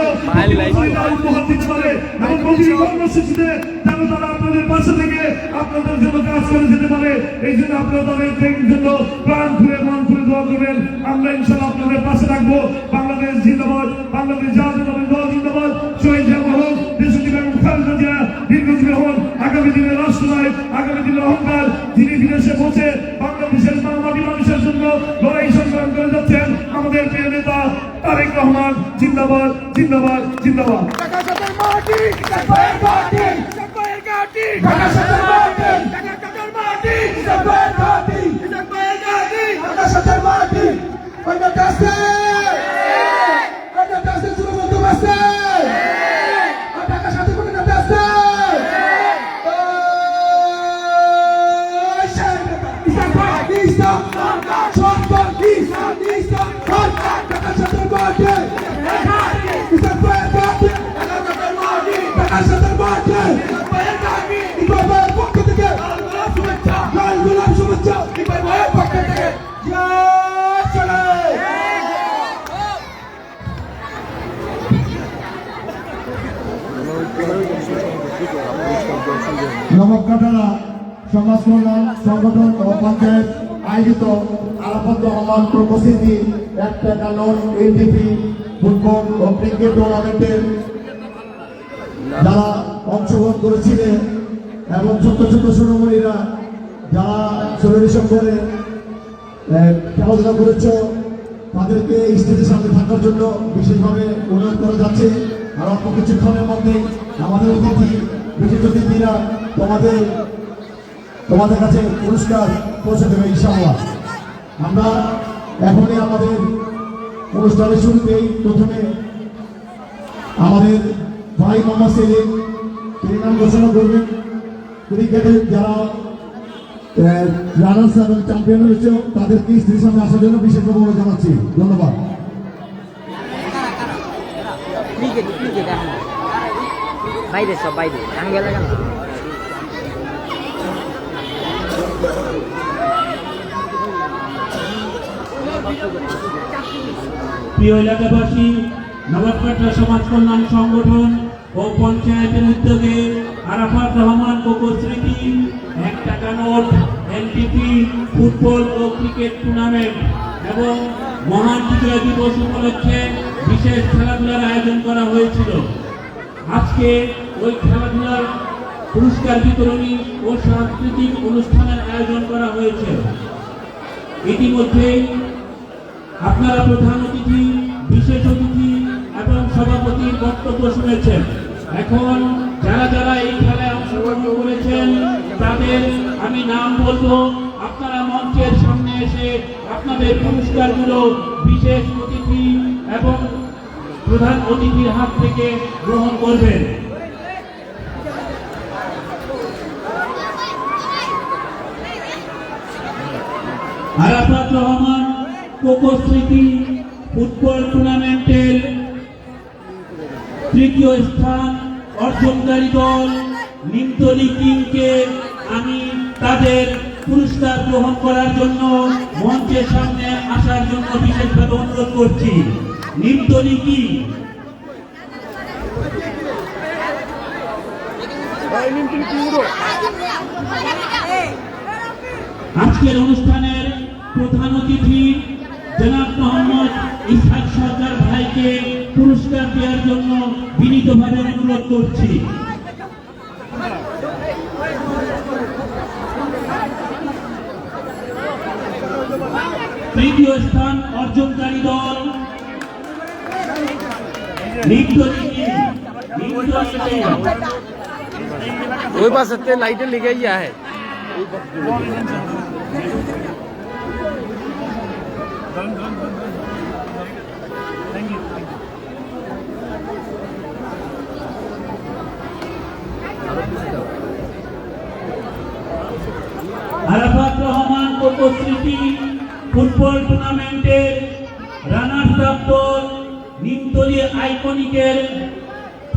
প্রতিবছরই তারা উপহার দিতে পারে এবং প্রতিটি কর্মসূচিতে যেন তারা আপনাদের পাশে থেকে আপনাদের জন্য কাজ করে যেতে পারে। এই জন্য আপনারা তাদের জন্য প্রাণ খুলে মন খুলে দোয়া করবেন। আমরা ইনশাআল্লাহ আপনাদের পাশে রাখবো। বাংলাদেশ জিন্দাবাদ, বাংলাদেশ জাতীয়তাবাদী দল জিন্দাবাদ। শহীদ জিয়া হন, দেশটি বেগম খালেদা জিয়া দীর্ঘজীবী হন। আগামী দিনের রাষ্ট্রনায়ক, আগামী দিনের অহংকার, যিনি বিদেশে বসে বাংলাদেশের বাংলাদেশী মানুষের জন্য লড়াই সংগ্রাম করে যাচ্ছেন আমাদের প্রিয় নেতা তারেক রহমান জিন্দাবাদ, জিন্দাবাদ, জিন্দাবাদ। নবাবকাটারা সমাজ কল্যাণ সংগঠন ও পঞ্চায়েত আয়োজিত আরাফাত রহমান প্রকৃতি একটা কানন এনটিপি ফুটবল ও ক্রিকেট টুর্নামেন্টের যারা অংশগ্রহণ করেছিলেন এবং ছোট ছোট সোনামণিরা যারা 16 ডিসেম্বরে খেলাধুলা করেছ তাদেরকে স্টেজের সামনে থাকার জন্য বিশেষভাবে অনুরোধ করা যাচ্ছে। আর অল্প কিছুক্ষণের মধ্যে আমাদের অতিথি বিশেষ অতিথিরা তোমাদের কাছে পুরস্কার পৌঁছে দেবে ইনশাআল্লাহ। আমরা এখনই আমাদের অনুষ্ঠানের শুরুতেই প্রথমে আমাদের ভাই মোহাম্মদ সেলিম তিনি নাম ঘোষণা করবেন। ক্রিকেটের যারা রানার্স এবং চ্যাম্পিয়ন হয়েছে তাদেরকে স্ত্রীর সামনে আসার জন্য বিশেষভাবে অনুরোধ জানাচ্ছি। ধন্যবাদ। বাইরে সব বাইরে আঙ্গেল কেন প্রিয় এলাকাবাসী, নবাবকাটা সমাজ কল্যাণ সংগঠন ও পঞ্চায়েতের উদ্যোগে আরাফাত রহমান কোকো স্মৃতি 1 টাকা নোট এনটিপি ফুটবল ও ক্রিকেট টুর্নামেন্ট এবং মহান বিজয় দিবস উপলক্ষে বিশেষ খেলাধুলার আয়োজন করা হয়েছিল। আজকে ওই খেলাধুলার পুরস্কার বিতরণী ও সাংস্কৃতিক অনুষ্ঠানের আয়োজন করা হয়েছে। ইতিমধ্যেই আপনারা প্রধান অতিথি, বিশেষ অতিথি এবং সভাপতির বক্তব্য শুনেছেন। এখন যারা যারা এই খেলায় অংশগ্রহণ করেছেন তাদের আমি নাম বলবো। আপনারা মঞ্চের সামনে এসে আপনাদের পুরস্কারগুলো বিশেষ অতিথি এবং প্রধান অতিথির হাত থেকে গ্রহণ করবেন। আরাফাত রহমান কোকো স্মৃতি ফুটবল টুর্নামেন্টের 3য় স্থান অর্জনকারী দল নিমতলী কিংকে আমি তাদের পুরস্কার গ্রহণ করার জন্য মঞ্চের সামনে আসার জন্য বিশেষভাবে অনুরোধ করছি। নিমতলী কিং আজকের অনুষ্ঠানের প্রধান অতিথি জনাব মোহাম্মদ ইসহাক সরকার ভাইকে পুরস্কার দেওয়ার জন্য বিনীতভাবে অনুরোধ করছি। তৃতীয় স্থান অর্জনকারী দল নিমতলী কিং। ওই পাশে লাইটে লিখে গিয়া है আরাফাত রহমান কোকো স্মৃতি ফুটবল টুর্নামেন্টের রানার্স আপ দল নিমতলী আইকনিকের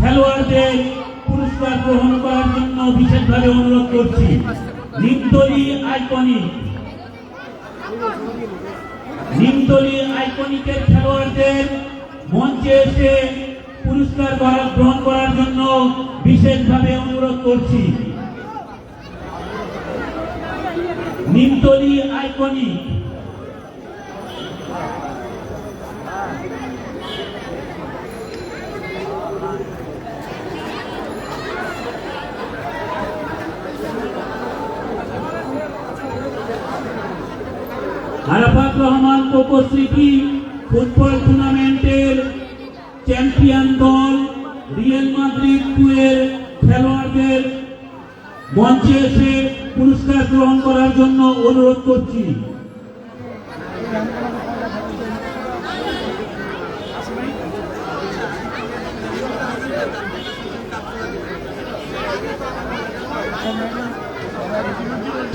খেলোয়াড়দের পুরস্কার গ্রহণ করার জন্য বিশেষভাবে অনুরোধ করছি। নিমতলী আইকনিকের খেলোয়াড়দের মঞ্চে এসে পুরস্কার গ্রহণ করার জন্য বিশেষভাবে অনুরোধ করছি। নিমতলী আইকনিক আরাফাত রহমান কোকো স্মৃতি ফুটবল টুর্নামেন্টের চ্যাম্পিয়ন দল রিয়াল মাদ্রিদ 2 এর খেলোয়াড়দের মঞ্চে এসে পুরস্কার গ্রহণ করার জন্য অনুরোধ করছি।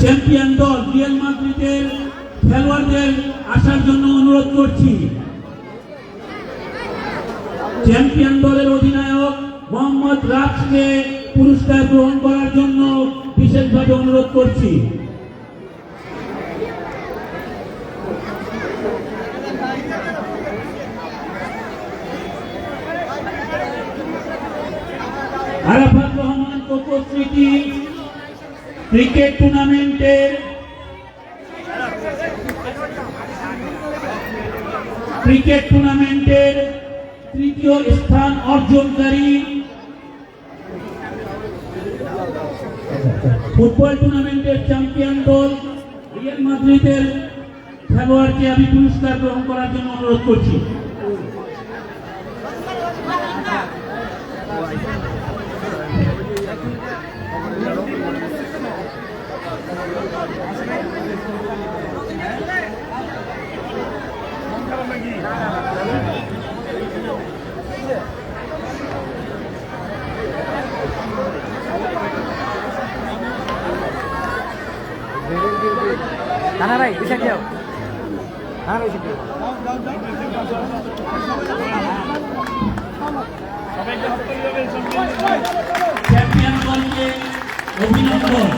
চ্যাম্পিয়ন দল রিয়াল মাদ্রিদের খেলোয়াড়দের আসার জন্য অনুরোধ করছি। চ্যাম্পিয়ন দলের অধিনায়ক মোহাম্মদ রাজকে পুরস্কার গ্রহণ করার জন্য বিশেষভাবে অনুরোধ করছি। আরাফাত রহমান কোকো স্মৃতি ক্রিকেট টুর্নামেন্টের তৃতীয় স্থান অর্জনকারী ফুটবল টুর্নামেন্টের চ্যাম্পিয়ন দল রিয়াল মাদ্রিদের খেলোয়াড়কে আমি পুরস্কার গ্রহণ করার জন্য অনুরোধ করছি। Tanah Rai, bisa jauh. Tanah Rai bisa. Champion দলকে অভিনন্দন।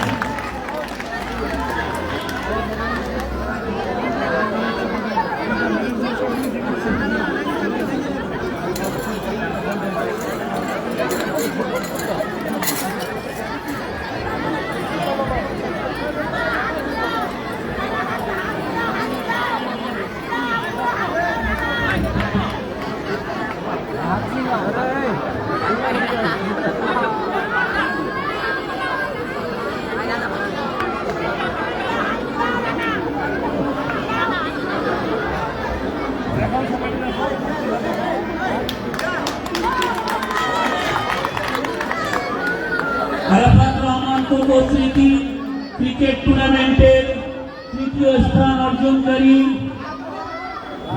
আরাফাত রহমান কোকো স্মৃতি ক্রিকেট টুর্নামেন্টের তৃতীয় স্থান অর্জনকারী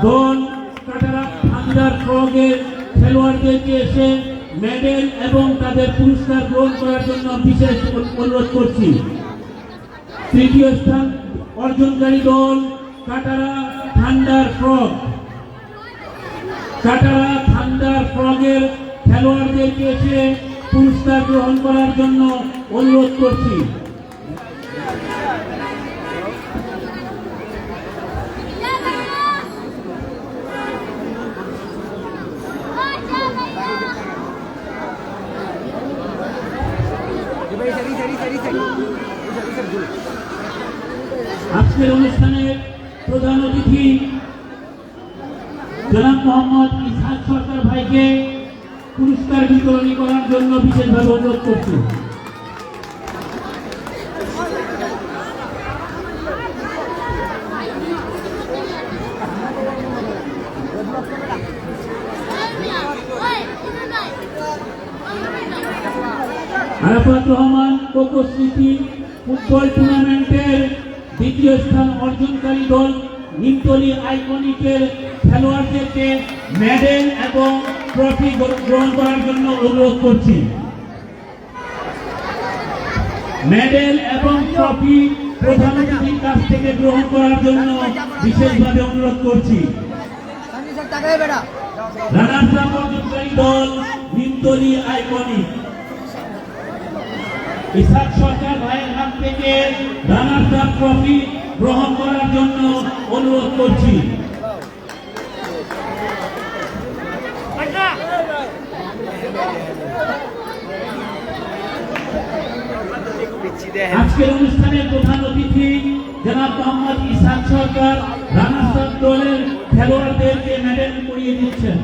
দল কাটারা থান্ডার ফ্রগের খেলোয়াড়দেরকে এসে মেডেল এবং তাদের পুরস্কার গ্রহণ করার জন্য বিশেষ অনুরোধ করছি। তৃতীয় স্থান অর্জনকারী দল কাটারা থান্ডার ফ্রগের খেলোয়াড়দেরকে এসে পুরস্কার গ্রহণ করার জন্য অনুরোধ করছি। আজকের অনুষ্ঠানের প্রধান অতিথি জনাব মোহাম্মদ ইসহাক সরকার ভাইকে পুরস্কার বিতরণী করার জন্য বিশেষভাবে অনুরোধ করছি। আরাফাত রহমান কোকো স্মৃতি ফুটবল টুর্নামেন্টের দ্বিতীয় স্থান অর্জনকারী দল নিমতলী আইকনিকের খেলোয়াড়দেরকে মেডেল এবং ট্রফি গ্রহণ করার জন্য অনুরোধ করছি। মেডেল এবং ট্রফি প্রধান অতিথির কাছ থেকে গ্রহণ করার জন্য বিশেষভাবে অনুরোধ করছি। রানার্স আপ অর্জনকারী দল নিমতলী আইকনিক ইসহাক সরকার ভাইয়ের হাত থেকে রানার্স আপ ট্রফি গ্রহণ করার জন্য অনুরোধ করছি। আজকের অনুষ্ঠানের প্রধান অতিথি জনাব মোহাম্মদ ইসহাক সরকার রানার্স আপ দলের খেলোয়াড়দেরকে মেডেল পরিয়ে দিচ্ছেন।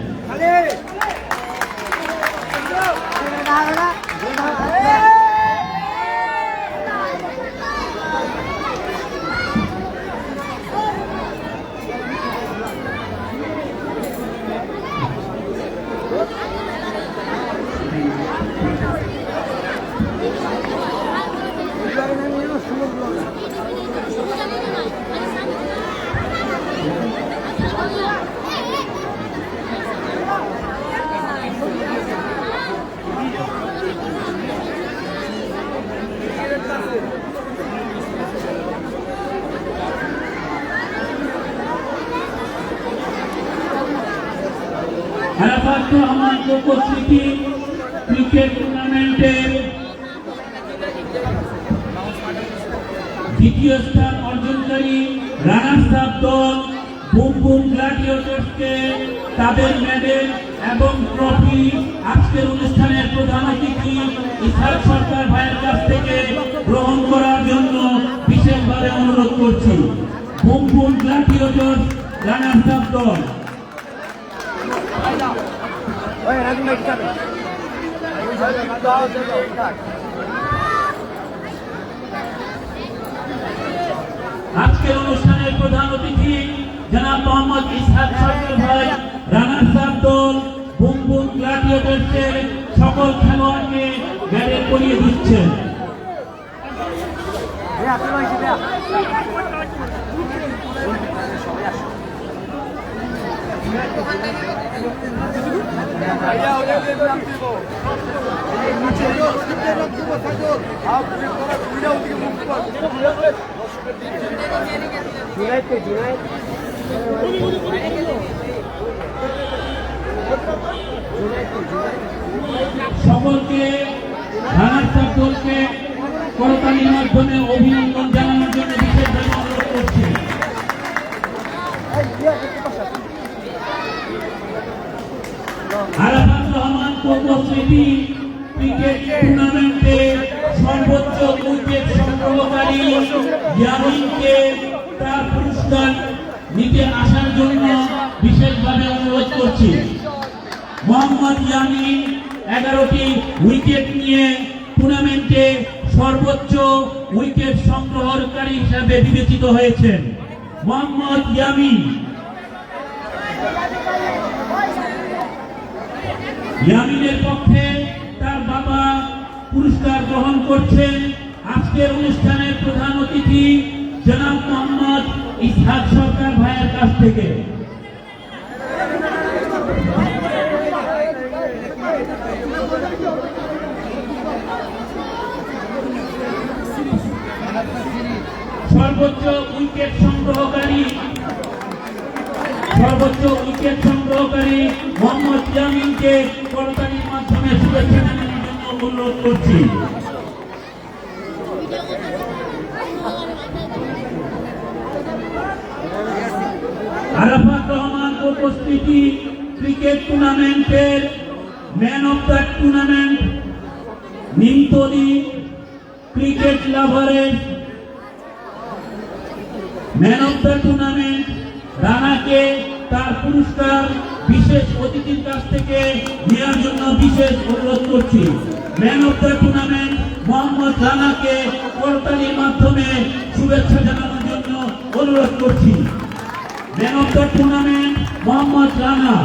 আরাফাত রহমান কোকো স্মৃতি ক্রিকেট টুর্নামেন্টের দ্বিতীয় স্থান অর্জনকারী রানার্স আপ দল বুম বুম গ্ল্যাডিয়েটরসকে তাদের মেডেল এবং ট্রফি আজকের অনুষ্ঠানের প্রধান অতিথি ইসহাক সরকার ভাইয়ের কাছ থেকে গ্রহণ করার জন্য বিশেষভাবে অনুরোধ করছি। বুম বুম গ্ল্যাডিয়েটরস রানার্স আপ দল। আজকের অনুষ্ঠানের প্রধান অতিথি জনাব মোহাম্মদ ইসহাক সরকার ভাই রানার্স আপ দল বুম বুম গ্ল্যাডিয়েটরসের সকল খেলোয়াড়কে মেডেল পরিয়ে দিচ্ছেন। সকলকে রানার্স আপ দলকে করতালির মাধ্যমে অভিনন্দন জানানোর জন্য বিশেষভাবে অনুরোধ করছি। আরাফাত রহমান কোকো স্মৃতি ক্রিকেট টুর্নামেন্টে সর্বোচ্চ উইকেট সংগ্রহকারী ইয়ামিনকে তার পুরস্কার নিতে আসার জন্য বিশেষভাবে অনুরোধ করছি। মোহাম্মদ ইয়ামিন 11টি উইকেট নিয়ে টুর্নামেন্টে সর্বোচ্চ উইকেট সংগ্রহকারী হিসাবে বিবেচিত হয়েছেন। মোহাম্মদ ইয়ামিন। ইয়ামিনের পক্ষে তার বাবা পুরস্কার গ্রহণ করছেন আজকের অনুষ্ঠানের প্রধান অতিথি জনাব মোহাম্মদ ইসহাক সরকার ভাইয়ের কাছ থেকে। সর্বোচ্চ উইকেট সংগ্রহকারী মোহাম্মদ ইয়ামিনকে করতালির মাধ্যমে শুভেচ্ছা জানানোর জন্য অনুরোধ করছি। আরাফাত রহমান কোকো স্মৃতি ক্রিকেট টুর্নামেন্টের man of the tournament Nimtali cricket লাভারের ম্যান অফ দ্য টুর্নামেন্ট রানাকে তার পুরস্কার বিশেষ অতিথির কাছ থেকে নেওয়ার জন্য বিশেষ অনুরোধ করছি। Man of the tournament Mohammad রানাকে করতালির মাধ্যমে শুভেচ্ছা জানানোর জন্য অনুরোধ করছি। Man of the tournament Mohammad Rana.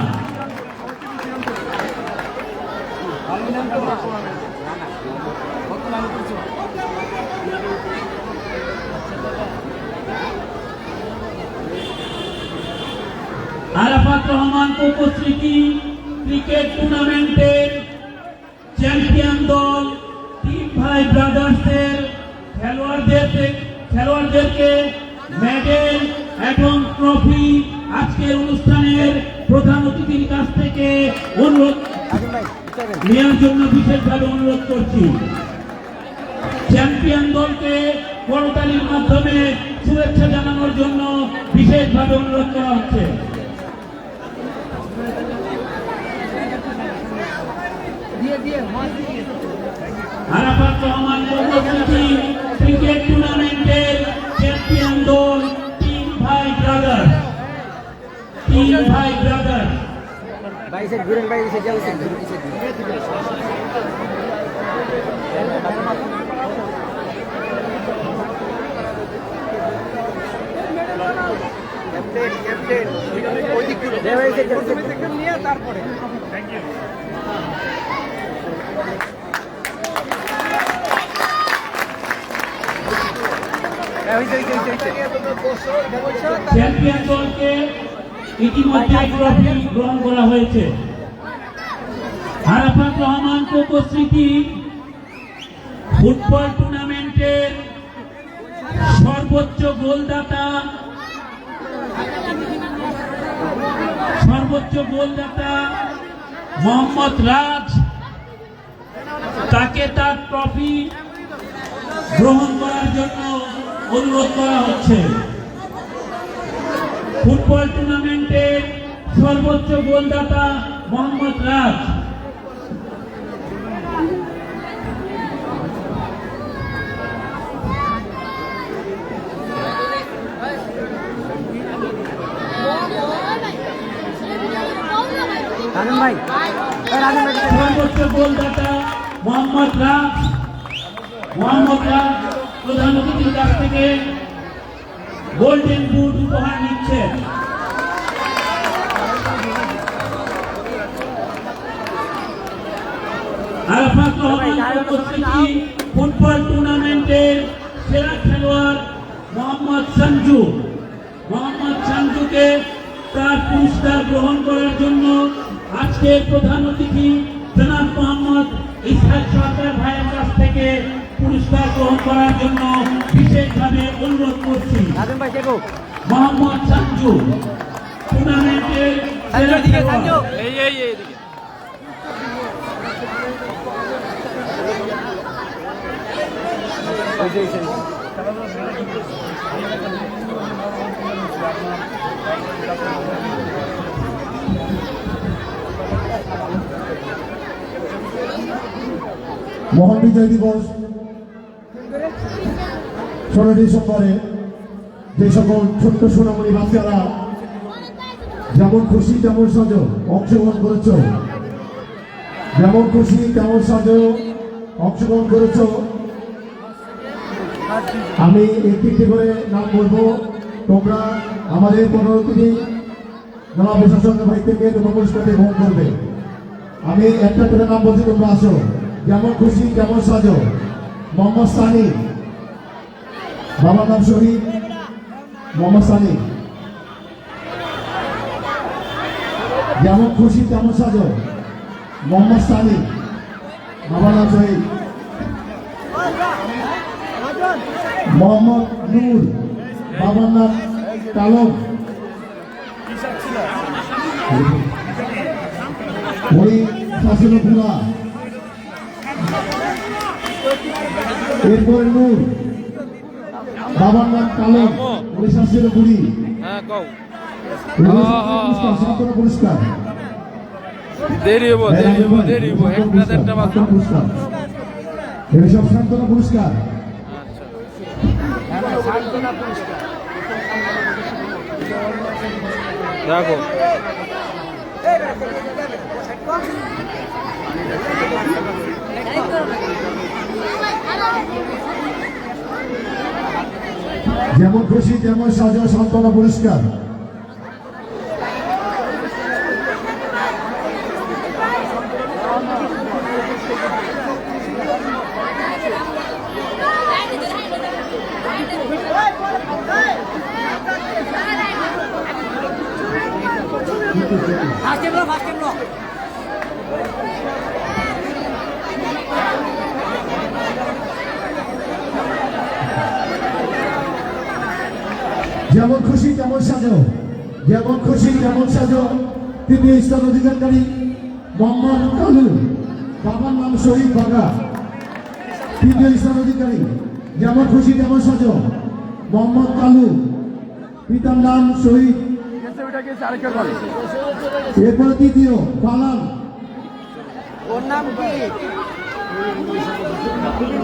Arafat Rahman Koko স্মৃতি ক্রিকেট টুর্নামেন্টের চ্যাম্পিয়ন দল তিন ভাই ব্রাদার্সের খেলোয়াড়দেরকে মেডেল এবং ট্রফি আজকের অনুষ্ঠানের প্রধান অতিথির কাছ থেকে অনুরোধ নেওয়ার জন্য বিশেষভাবে অনুরোধ করছি। চ্যাম্পিয়ন দলকে করতালির মাধ্যমে শুভেচ্ছা জানানোর জন্য বিশেষভাবে অনুরোধ করা হচ্ছে। আরাফাত রহমান কোকোস্মৃতি ক্রিকেট টুর্নামেন্টের চ্যাম্পিয়ন দল তিন ভাই ব্রাদার। भाई से गुरन भाई से जाओ से कैप्टन ওই দিক থেকে ভাই से ক্যাপ্টেন নিয়ে তারপরে থ্যাংক ইউ চ্যাম্পিয়ন দলকে ইতিমধ্যে ট্রফি গ্রহণ করা হয়েছে। আরাফাত রহমান কোকোস্মৃতি ফুটবল টুর্নামেন্টের সর্বোচ্চ গোলদাতা মোহাম্মদ রাজ, তাকে তার ট্রফি গ্রহণ করার জন্য অনুরোধ করা হচ্ছে। ফুটবল টুর্নামেন্টের সর্বোচ্চ গোলদাতা মোহাম্মদ রাজ। राजन भाई সর্বোচ্চ গোলদাতা মোহাম্মদ রাজ। প্রধান অতিথির কাছ থেকে গোল্ডেন বুট উপহার নিচ্ছেন। আরাফাত রহমান কোকোস্মৃতি ফুটবল টুর্নামেন্টের সেরা খেলোয়াড় মোহাম্মদ সঞ্জুকে তার পুরস্কার গ্রহণ করার জন্য আজকের প্রধান অতিথি জনাব মোহাম্মদ ইসহাক সরকার ভাইয়ের কাছ থেকে পুরস্কার গ্রহণ করার জন্য বিশেষভাবে অনুরোধ করছি। राजन भाई देखो মোহাম্মদ সঞ্জু টুর্নামেন্টের সেরা খেলোয়াড়। মহান বিজয় দিবস 16 ডিসেম্বরে যে সকল ছোট্ট সোনামণি বাচ্চারা যেমন খুশি তেমন সাজো অংশগ্রহণ করেছ, আমি একটি করে নাম বলবো। তোমরা আমাদের পরবর্তী জনাব প্রশাসন ভাই থেকে তোমরা পুরস্কারটি গ্রহণ করবে। আমি একটা করে নাম বলছি, তোমরা আসো। যেমন খুশি তেমন সাজো মোহাম্মদ সানি, বাবার নাম শহীদ মোহাম্মদ সানি। যেমন খুশি তেমন সাজো মোহাম্মদ সানি, বাবার নাম শহীদ। মোহাম্মদ নূর, বাবার নাম কালম। ওই শাসন ভুলা। এরপরে নূর, বাবার নাম কালম, ওই শাসন বুড়ি। সান্ত্বনা পুরস্কার পুরস্কার, এসব সান্ত্বনা পুরস্কার। দেখো যেমন খুশি তেমন সাজো সান্ত্বনা পুরস্কার। যেমন খুশি তেমন সাজো, যেমন খুশি তেমন সাজো তৃতীয় স্থান অধিকারী মোহাম্মদ কালু, বাবার নাম শহীদ বাগা। তৃতীয় স্থান অধিকারী যেমন খুশি তেমন সাজো মোহাম্মদ কালু, পিতার নাম শহীদ। এরপরে তৃতীয় পালান, ওর নাম কি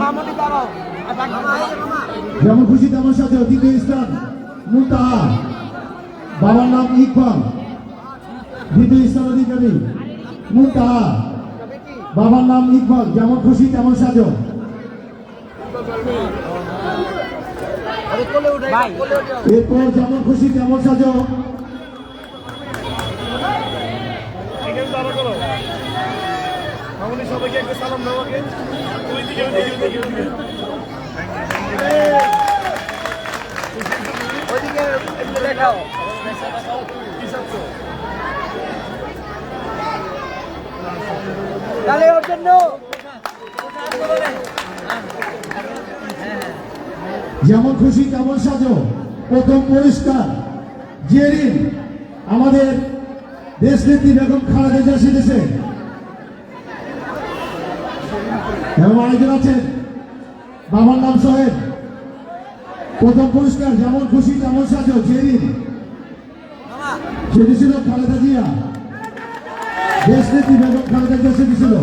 মামনি দাঁড়াও আর বাকি যেমন খুশি তেমন সাজো দ্বিতীয় স্থান মুনতাহা, বাবার নাম ইকবাল, দ্বিতীয় স্থান অধিকারী মুনতাহা, বাবার নাম ইকবাল, যেমন খুশি তেমন সাজো। ভাই এরপর যেমন খুশি তেমন সাজো এখানে দাঁড়া করো মামনি, সবাইকে একটা সালাম দাও আগে। ওইদিকে ওইদিকে একটু দেখাও তাহলে ওর জন্য যেমন খুশি তেমন সাজো প্রথম পুরস্কার জেরিন আমাদের দেশনেত্রী বেগম খালেদা জিয়া সেজেছে এবং আরেকজন আছেন বাবার নাম সোহেব। প্রথম পুরস্কার যেমন খুশি তেমন সাজো জেরিন সেজেছিল খালেদা জিয়া, দেশনেত্রী বেগম খালেদা জিয়া সেজেছিল।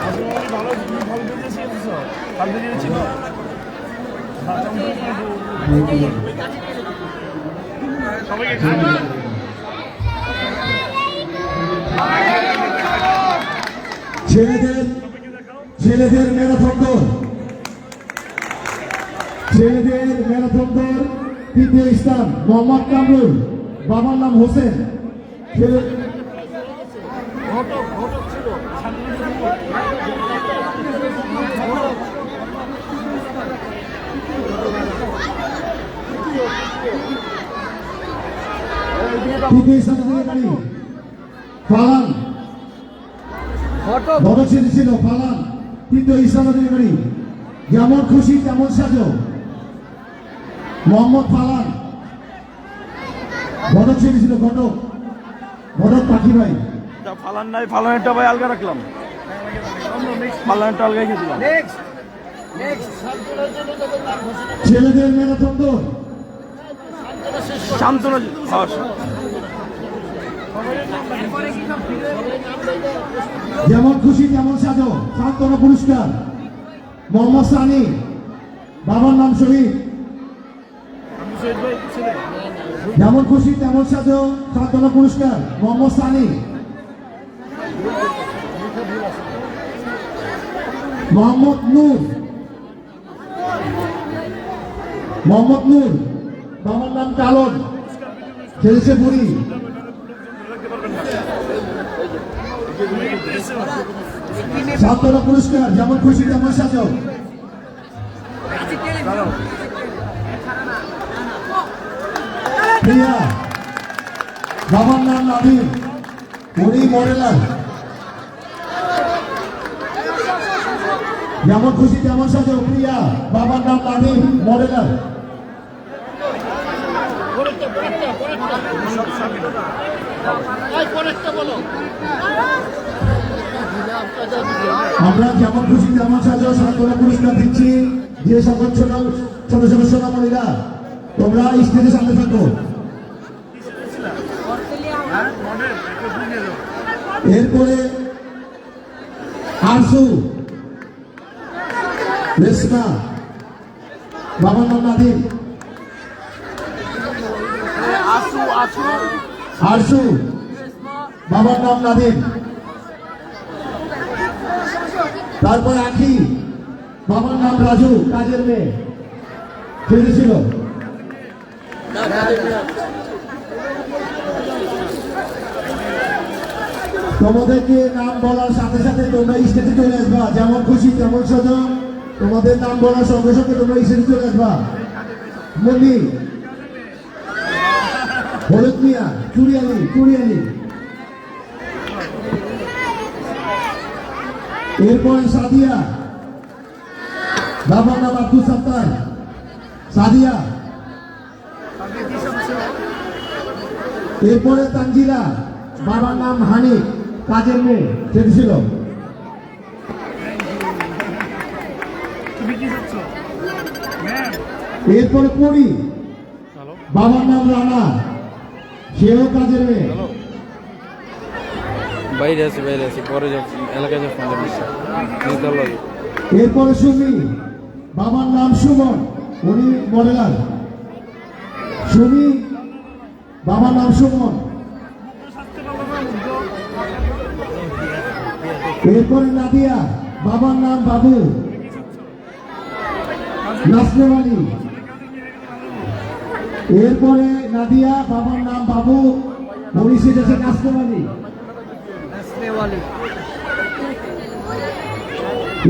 ভালো ভালো বেঁচেছিল কালকে ছিল সবাইকে ছেলেদের ম্যারাথন দৌড়, ছেলেদের ম্যারাথন দৌড় তৃতীয় স্থান মোহাম্মদ কামরুল, বাবার নাম হোসেন। তৃতীয় স্থান অধিকারী ফালান, বড় ছেলে ছিল ফালান, তৃতীয় স্থান অধিকারী যেমন খুশি তেমন সাজো মোহাম্মদ ফালান, বড় ছেলে ছিল ঘটক, ঘটক পাখি ভাই। ফালান নাই, ফালানেরটা ভাই আলগা রাখলাম, ফালানেরটা আলগাই খেয়েছিলাম। ছেলেদের ম্যারাথন দৌড় শান্তনু যেমন খুশি তেমন সাজো সান্ত্বনা পুরস্কার মোহাম্মদ সানি, বাবার নাম শহীদ। যেমন খুশি তেমন সাজো সান্ত্বনা পুরস্কার মোহাম্মদ সানি, মোহাম্মদ নূর, মোহাম্মদ নূর, বাবার নাম কালন, খেলেছে বুড়ি। সান্ত্বনা পুরস্কার যেমন খুশি তেমন সাজো প্রিয়া, বাবার নাম নাবিল, উনি মডেলার। যেমন খুশি তেমন সাজো প্রিয়া, বাবার নাম নাবিল, মডেলার। আমরা যেমন খুশি তেমন সাজো সান্ত্বনা পুরস্কার দিচ্ছি। যে সকল ছোট ছোট ছোট সোনামণিরা তোমরা স্টেজের সামনে থাকো। এরপরে আরসু, রেশমা, বাবার নাম নাদিম, আরসু, বাবার নাম নাদিম। তারপর আখি, বাবার নাম রাজু, কাজের মেয়ে খেলেছিল। তোমাদেরকে নাম বলার সাথে সাথে তোমরা স্টেজে চলে আসবা। যেমন খুশি তেমন সাজো, তোমাদের নাম বলার সঙ্গে সঙ্গে তোমরা স্টেজে চলে আসবা। মল্লি, হলুদ মিয়া, চুরিয়ালি, চুরিয়ালি। এরপর সাদিয়া, বাবার নাম আব্দুল সত্তার, সাদিয়া। এরপরে তানজিলা, বাবার নাম হানিফ, কাজের মেয়ে খেলেছিল। এরপরে পড়ি, বাবার নাম রানা, সেও কাজের মেয়ে। বাইরে আছি পরে এলাকায় যে ফোন দিচ্ছে এরপরে সুমি, বাবার নাম সুমন, উনি মডেলার। সুমি, বাবার নাম সুমন। এরপরে নাদিয়া, বাবার নাম বাবু, নাসরিন আলী। এরপরে নাদিয়া, বাবার নাম বাবু, উনি সেজেছে নাসরিন আলী।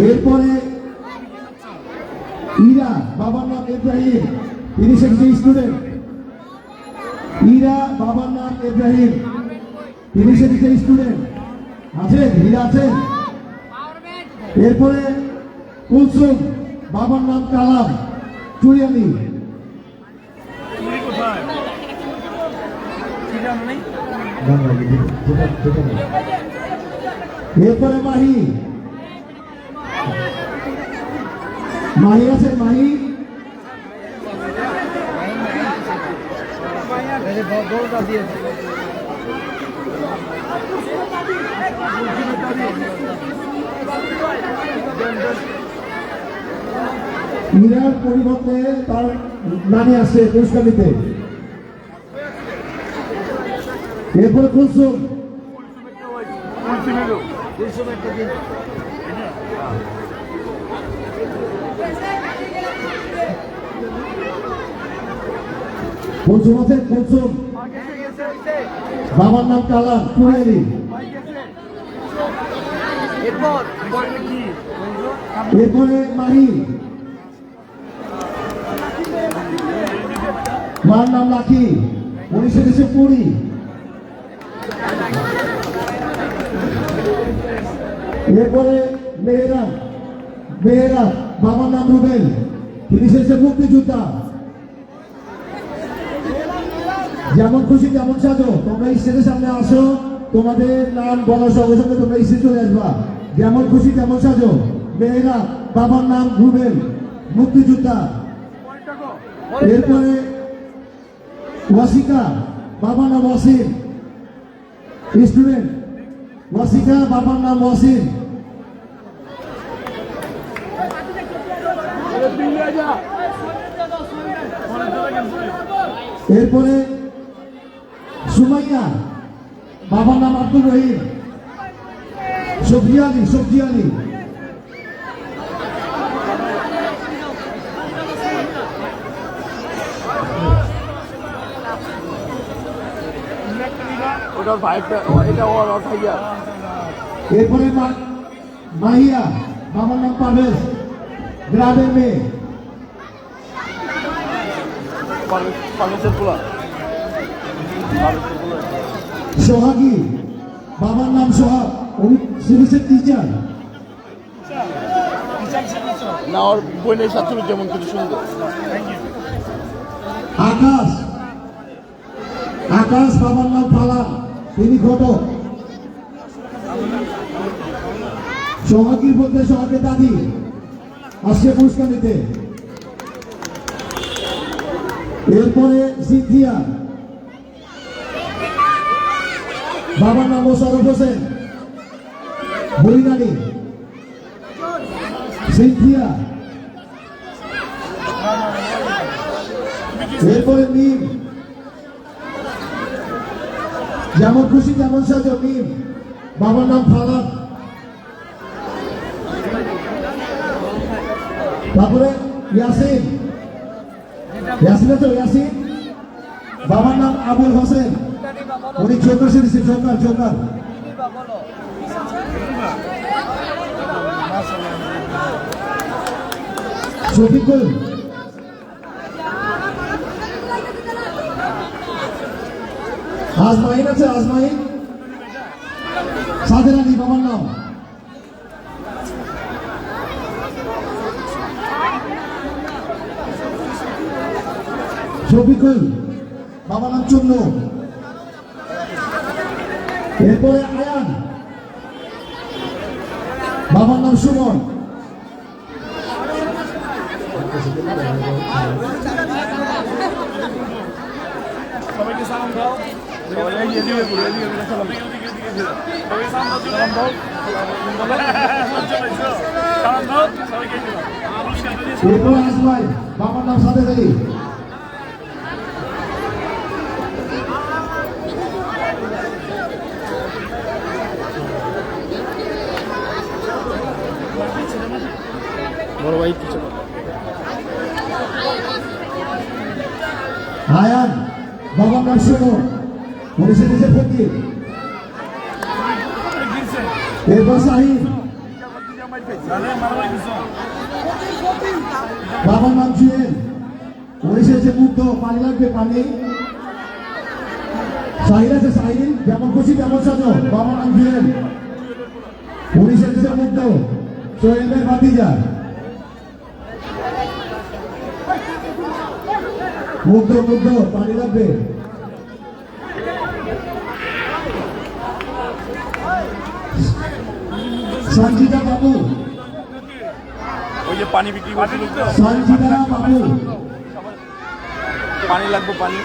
এরপরে ইরা, বাবার নাম ইব্রাহিম, তিনি সেজেছে স্টুডেন্ট। ইরা, বাবার নাম ইব্রাহিম, তিনি সেজেছে স্টুডেন্ট। আছেন? হীরা আছেন? এরপরে কুলসুম, বাবার নাম কালাম, চুরিয়ালি। এরপরে মাহি, মাহি আছেন? মাহি, মীরার পরিবর্তে তার নানি আসছে পুরস্কার নিতে। এরপরে কুলসুম, কুলসুম আছেন? কুলসুম, বাবার নাম কালাম, কুড়িয়ালি। এরপরে মাহি, মার নাম লাকি, উনি সেজেছে পুরী। এরপরে মেহেরা, মেহেরা, বাবার নাম রুবেল, তিনি সেজেছে মুক্তিযোদ্ধা। যেমন খুশি তেমন সাজো, তোমরা স্টেজের সামনে আসো, তোমাদের নাম বলার সঙ্গে সঙ্গে তোমরা স্টেজে চলে আসবা। যেমন খুশি তেমন সাজো। মেহেরা, বাবার নাম রুবেল, মুক্তিযোদ্ধা। এরপরে ওয়াসিকা, বাবার নাম ওয়াসিম, স্টুডেন্ট। ওয়াসিকা, বাবার নাম ওয়াসিম। এরপরে সুমাইয়া, বাবার নাম আব্দুর রহিম, সবজি আলী, সবজি আলী। এরপরে মাহিয়া, বাবার নাম পারভেজ, গ্রামের মেয়ে। সোহাগী, বাবার নাম সোহাগ, উনি সিভিসের টিচার। না ওর বইনের ছাত্র যেমন কিছু সুন্দর। আকাশ, আকাশ, বাবার নাম ফালান, তিনি ঘটক। সোহাগীর বলতে সোহাগের দাদি আসছে পুরস্কার নিতে। এরপরে সিদ্ধিয়া, বাবার নাম মোশাররফ হোসেন, হরিনানি। সিদ্ধিয়া, এরপরে মিম, যেমন খুশি তেমন সাজো, মিম, বাবার নাম ফারাদ। তারপরে ইয়াসিন, ইয়াসিন আছে? ইয়াসিন, বাবার নাম আবুল হোসেন, উনি জোকার সেরেছে, জোকার, জোকার। শফিকুল, আজমাইন আছে? আজমাইন, সাদের আলী, বাবার নাম। শফিকুল, বাবার নাম চুন্নু। এরপরে আয়ান, বাবার নাম সুমন। সবাইকে সালাম দাও। এরপর আসবাই বাবার নাম সাথে থাকি বড় ভাই কিছু আয়ান বাবার নাম শোনো পুলিশের দেশে ফকির এরপর শাহিদ বাবার নাম জুয়েল পুলিশের দেশে মুগ্ধ পানি লাগবে পানি সাহিল আছে সাহিল যেমন খুশি তেমন সাজো বাবার নাম জুয়েল পুলিশের দেশে মুগ্ধ সোহেল ভাই ভাতিজা মুগ্ধ মুগ্ধ পানি লাগবে সঞ্জিতা বাবু ওই যে পানি বিক্রি করছিল তো, সঞ্জিতা বাবু পানি লাগবে পানি।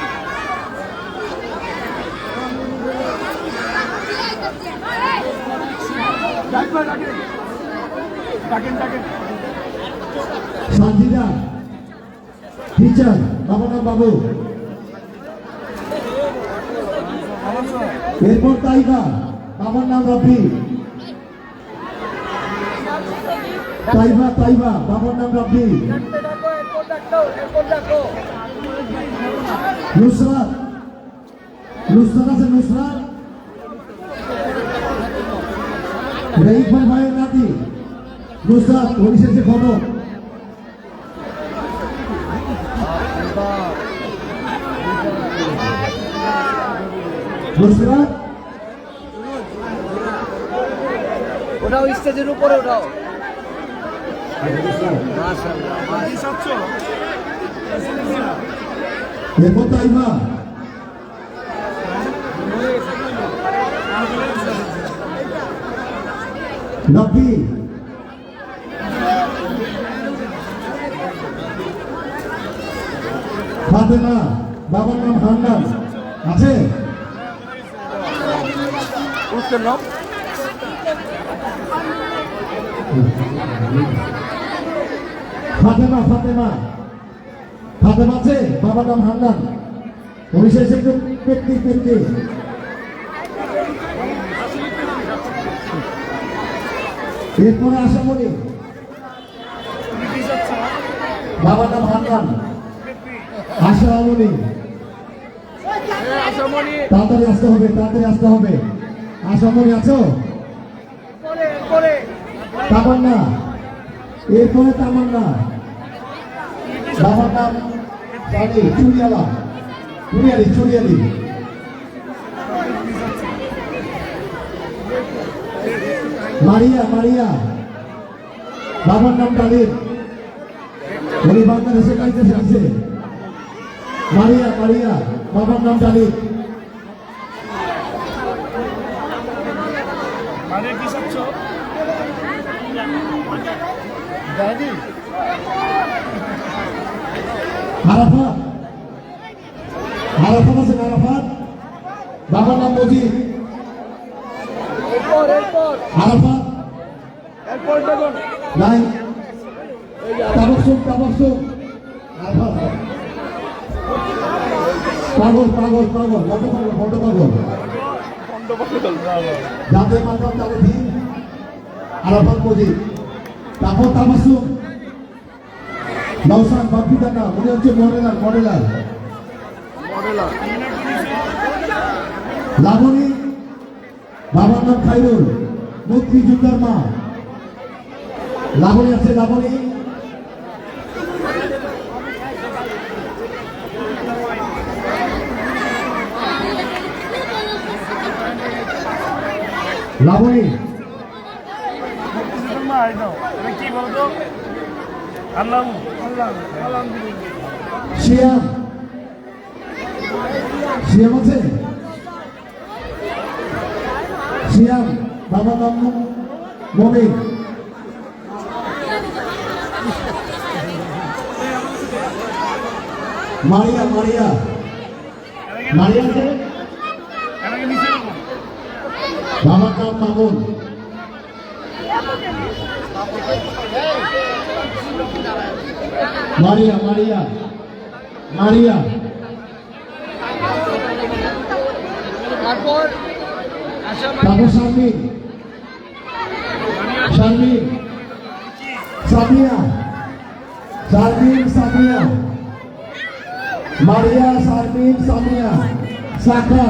সঞ্জিতা টিচার বাবার নাম বাবু এরপর তাইবা বাবার নাম রবি তাইবা তাইবা বাবার নাম রবি নুসরাত নুসরাত আছে নুসরাত রঈফান ভাইয়ের নাতি নুসরাত পুলিশের যে খবর নুসরাত ওটাও স্টেজের উপরে ওঠাও এরপর তাইবা রবি ফাতেমা বাবার নাম হান্নান আছে ফাতেমা ফাতেমা ফাতেমা আছে বাবার নাম হান্নান পুলিশের একটু পেটনি পেটনি এরপরে আশামণি বাবার নাম হান্নান আশামণি তাড়াতাড়ি আসতে হবে তাড়াতাড়ি আসতে হবে আশামণি আছো তামান্না এরপরে তামান্না বাবার নাম জানি চুরিয়ালা চুরিয়ালি চুরিয়ালি মারিয়া মারিয়া বাবার নাম ডালিম উনি বাংলাদেশে কাজে আছে মারিয়া মারিয়া বাবার নাম ডালিম আরাফাত আরাফাত আছেন আরাফাত বাবার নাম মজিদ আরাফাত নাই তাবসুম তাবসুম আরাফাত পাগল পাগল পাগল বড় পাগল যাদের মাধ্যম তাদের দিন আরাফাত মজিদ তারপর তাবসুম নওসাদ বাপিদার নাম উনি হচ্ছে মডেলার মডেলার লাবণী বাবার নাম খাইরুল মুক্তিযোদ্ধার মা লাবণী আছে লাবণী লাবণী কি বলতো আল্লাহ শিয়াম শিয়াম আছে শিয়াম বাবার নাম মমিন মারিয়া মারিয়া মারিয়া আছে বাবার নাম মামুন। মারিয়া মারিয়া মারিয়া তারপর তারপর শারমিন শারমিন সামিয়া শারমিন সামিয়া মারিয়া শারমিন সামিয়া সাফা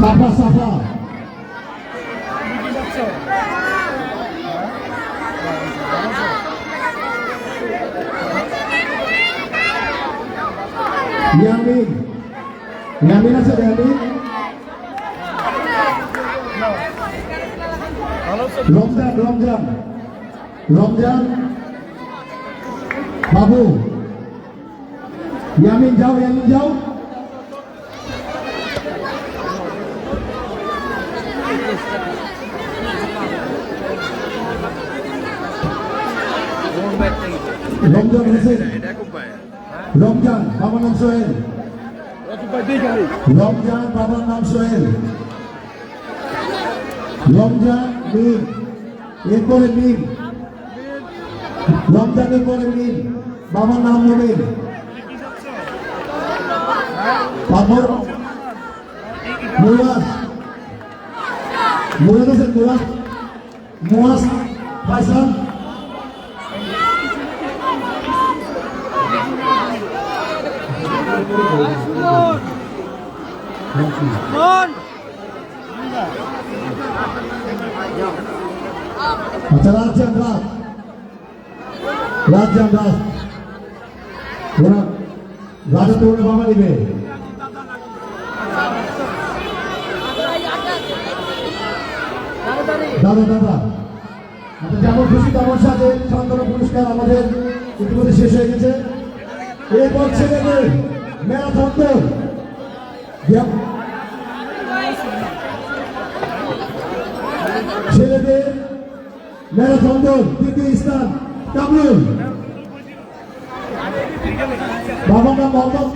সাফা সাফা ইয়ামিন ইয়ামিন আছে ইয়ামিন রমজান রমজান রমজান বাবু ইয়ামিন যাও ইয়ামিন যাও রমজান হোসেন রমজান বাবার নাম সোহেল রমজান বাবার নাম সোহেল রমজান মিম এরপরে মিম রমজানের পরে মিম বাবার নাম মমিন তারপর মুরাদ মুরাদ হোসেন মুরাদ মুয়াজ ফাইসাল আচ্ছা রাজ্জাম রাজ্জাম ওরা রাজা তো ওরা বাবা নিবে দাদা দাদা আচ্ছা যেমন খুশি তেমন সাথে সান্ত্বনা পুরস্কার আমাদের ইতিমধ্যে শেষ হয়ে গেছে এরপর ছেলেদের ম্যারাথন দৌড় ছেলেদের ম্যারাথন দৌড় তৃতীয় স্থান কামরুল বাবার নাম মোহাম্মদ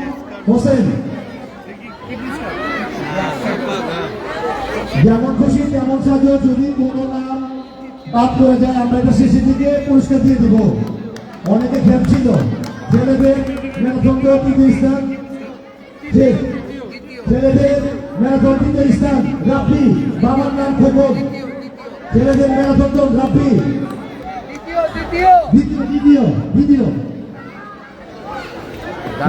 হোসেন যেমন খুশি তেমন সাজো যদি কোনো নাম বাদ করে যায় আমরা এটা শেষের দিকে পুরস্কার দিয়ে দেব অনেকে খেপ ছিল ছেলেদের ম্যারাথন দৌড় তৃতীয় স্থান ঠিক ছেলেদের ম্যারাথন তৃতীয় স্থান রাফি বাবার নাম খোকন ছেলেদের ম্যারাথন দৌড় রাফি দ্বিতীয় দ্বিতীয়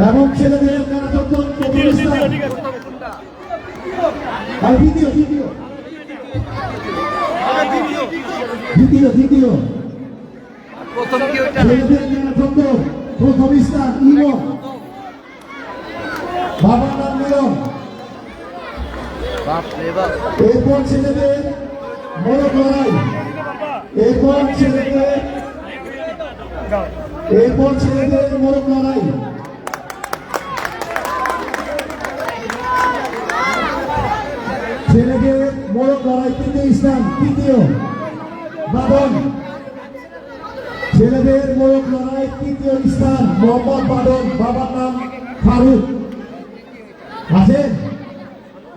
এবং ছেলেদের ম্যারাথন দৌড় প্রথম স্থান আর দ্বিতীয় দ্বিতীয় দ্বিতীয় দ্বিতীয় ছেলেদের ম্যারাথন দৌড় প্রথম স্থান ইমন বাবার নাম মিলন এরপর ছেলেদের মোড়ক লড়াই এরপর ছেলেদের মোড়ক লড়াই ছেলেদের মোড়ক লড়াই তৃতীয় স্থান তৃতীয় বাদন ছেলেদের মোড়ক লড়াই তৃতীয় স্থান মোহাম্মদ বাদন বাবার নাম ফারুক আছেন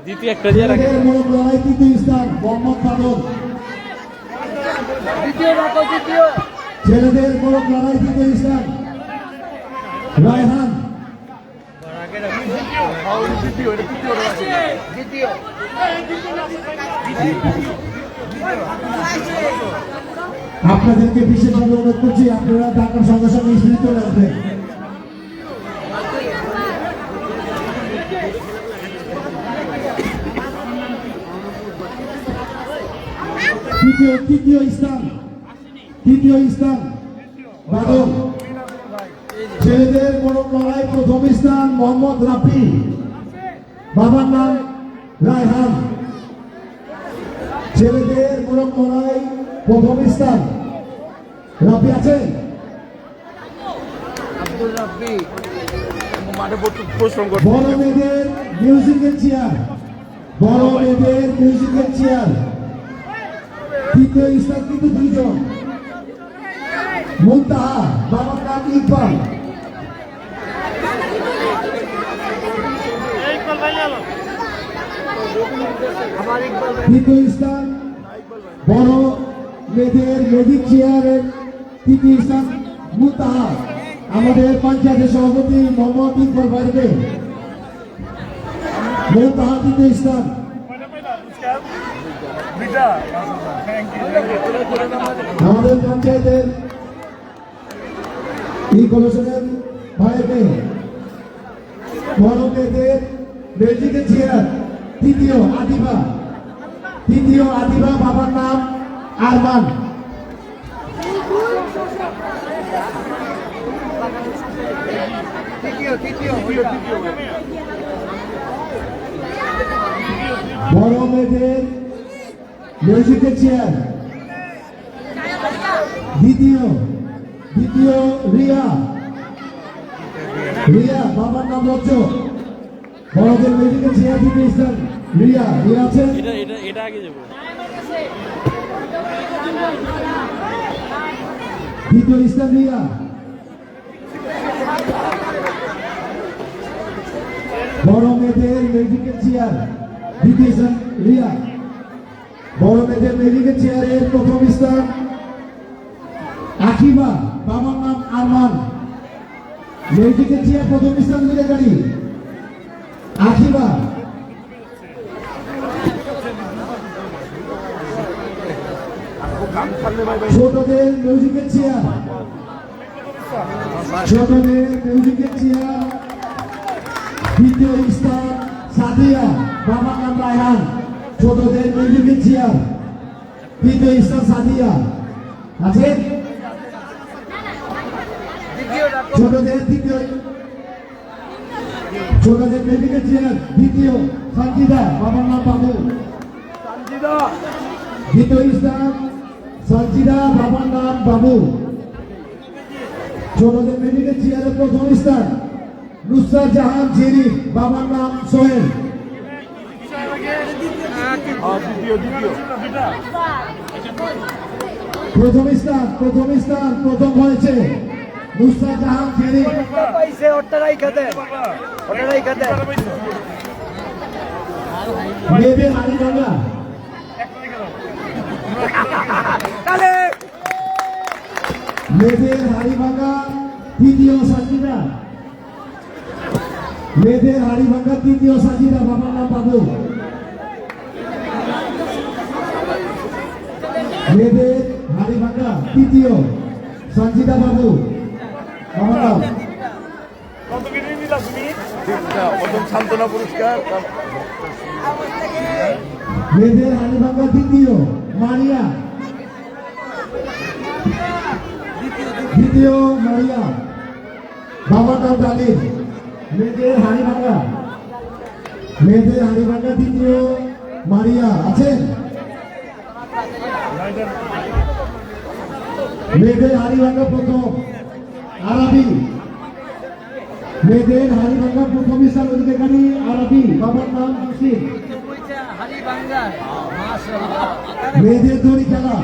দ্বিতীয় একটা দিয়ে রাখেন ছেলেদের মোড়ক লড়াই তৃতীয় স্থান মোহাম্মদ বাদন ছেলেদের মোড়ক লড়াই তৃতীয় স্থান রায়হান আপনাদেরকে বিশেষভাবে অনুরোধ করছি আপনারা ডাকার সঙ্গে সঙ্গে স্ত্রী চলে আসবেন তৃতীয় স্থান বাদল ছেলেদের মোড়ক লড়াই প্রথম স্থান মোহাম্মদ রাফি বাবার নাম রায়হান ছেলেদের মোড়ক লড়াই প্রথম স্থান রাফি আছে বড় মেয়েদের মিউজিক্যাল চেয়ার তৃতীয় স্থান কিন্তু দুইজন মুনতাহা বাবার নাম ইকবাল দ্বিতীয় স্থান বড় মেয়েদের ম্যাজিক চেয়ারের তৃতীয় স্থান মুতাহা আমাদের পঞ্চায়েতের সভাপতি মোহাম্মদ ইকবাল ভাইকে মুতাহা তৃতীয় স্থান। আমাদের পঞ্চায়েতের ই কমিশনের ভাইকে বড় মেয়েদের ম্যাজিকের চেয়ার তৃতীয় আদিবা বাবার নাম আরমান। বড় মেয়েদের ম্যাজিকের চেয়ার দ্বিতীয় রিয়া বাবার নাম রচ্চ। বড়দের ম্যাজিকের চেয়ার দ্বিতীয় স্থান রিয়া আছেন। এটা আগে যাবো। দ্বিতীয় স্থান রিয়া। বড় মেয়েদের ম্যাজিকের চেয়ার দ্বিতীয় স্থান রিয়া। বড় মেয়েদের ম্যাজিকের চেয়ারের প্রথম স্থান আকিবা বাবার নাম আরমান। ম্যাজিকের চেয়ার প্রথম স্থান অধিকারী আকিবা। ছোটদের মিউজিকের চেয়ার দ্বিতীয় স্থান সাদিয়া বাবার নাম রায়হান। ছোটদের মিউজিকের চেয়ার দ্বিতীয় স্থান সাদিয়া আছে। ছোটদের মিউজিকের চেয়ার দ্বিতীয় সঞ্জিদা বাবার নাম বাবু। দ্বিতীয় স্থান সঞ্জিদা বাবার নাম বাবু। ছোটদের মিউজিকের চেয়ারের প্রথম স্থান নুসরাত জাহান জেরি বাবার নাম সোহেল। প্রথম স্থান প্রথম হয়েছে নুসরাত জাহান জেরি। মেয়েদের হাড়িভাঙ্গা তৃতীয় সাজিদা। মেয়েদের হাড়িভাঙ্গা তৃতীয় সাজিদা বাবার নাম বাবু। মেয়েদের হাড়িভাঙ্গা তৃতীয় সঞ্জিদা বাবু বাবার নাম। প্রথম সান্ত্বনা পুরস্কার। মেয়েদের হাড়িভাঙ্গা তৃতীয় মারিয়া। দ্বিতীয় মারিয়া বাবার নাম ডালিম। মেয়েদের হাড়িভাঙ্গা দ্বিতীয় মারিয়া আছেন। মেয়েদের হাড়িভাঙ্গা প্রথম আরাবি। মেয়েদের হাড়িভাঙ্গা প্রথম স্থান অধিকারী আরাবি বাবার নাম মুসিদ। মেয়েদের দড়ি খেলা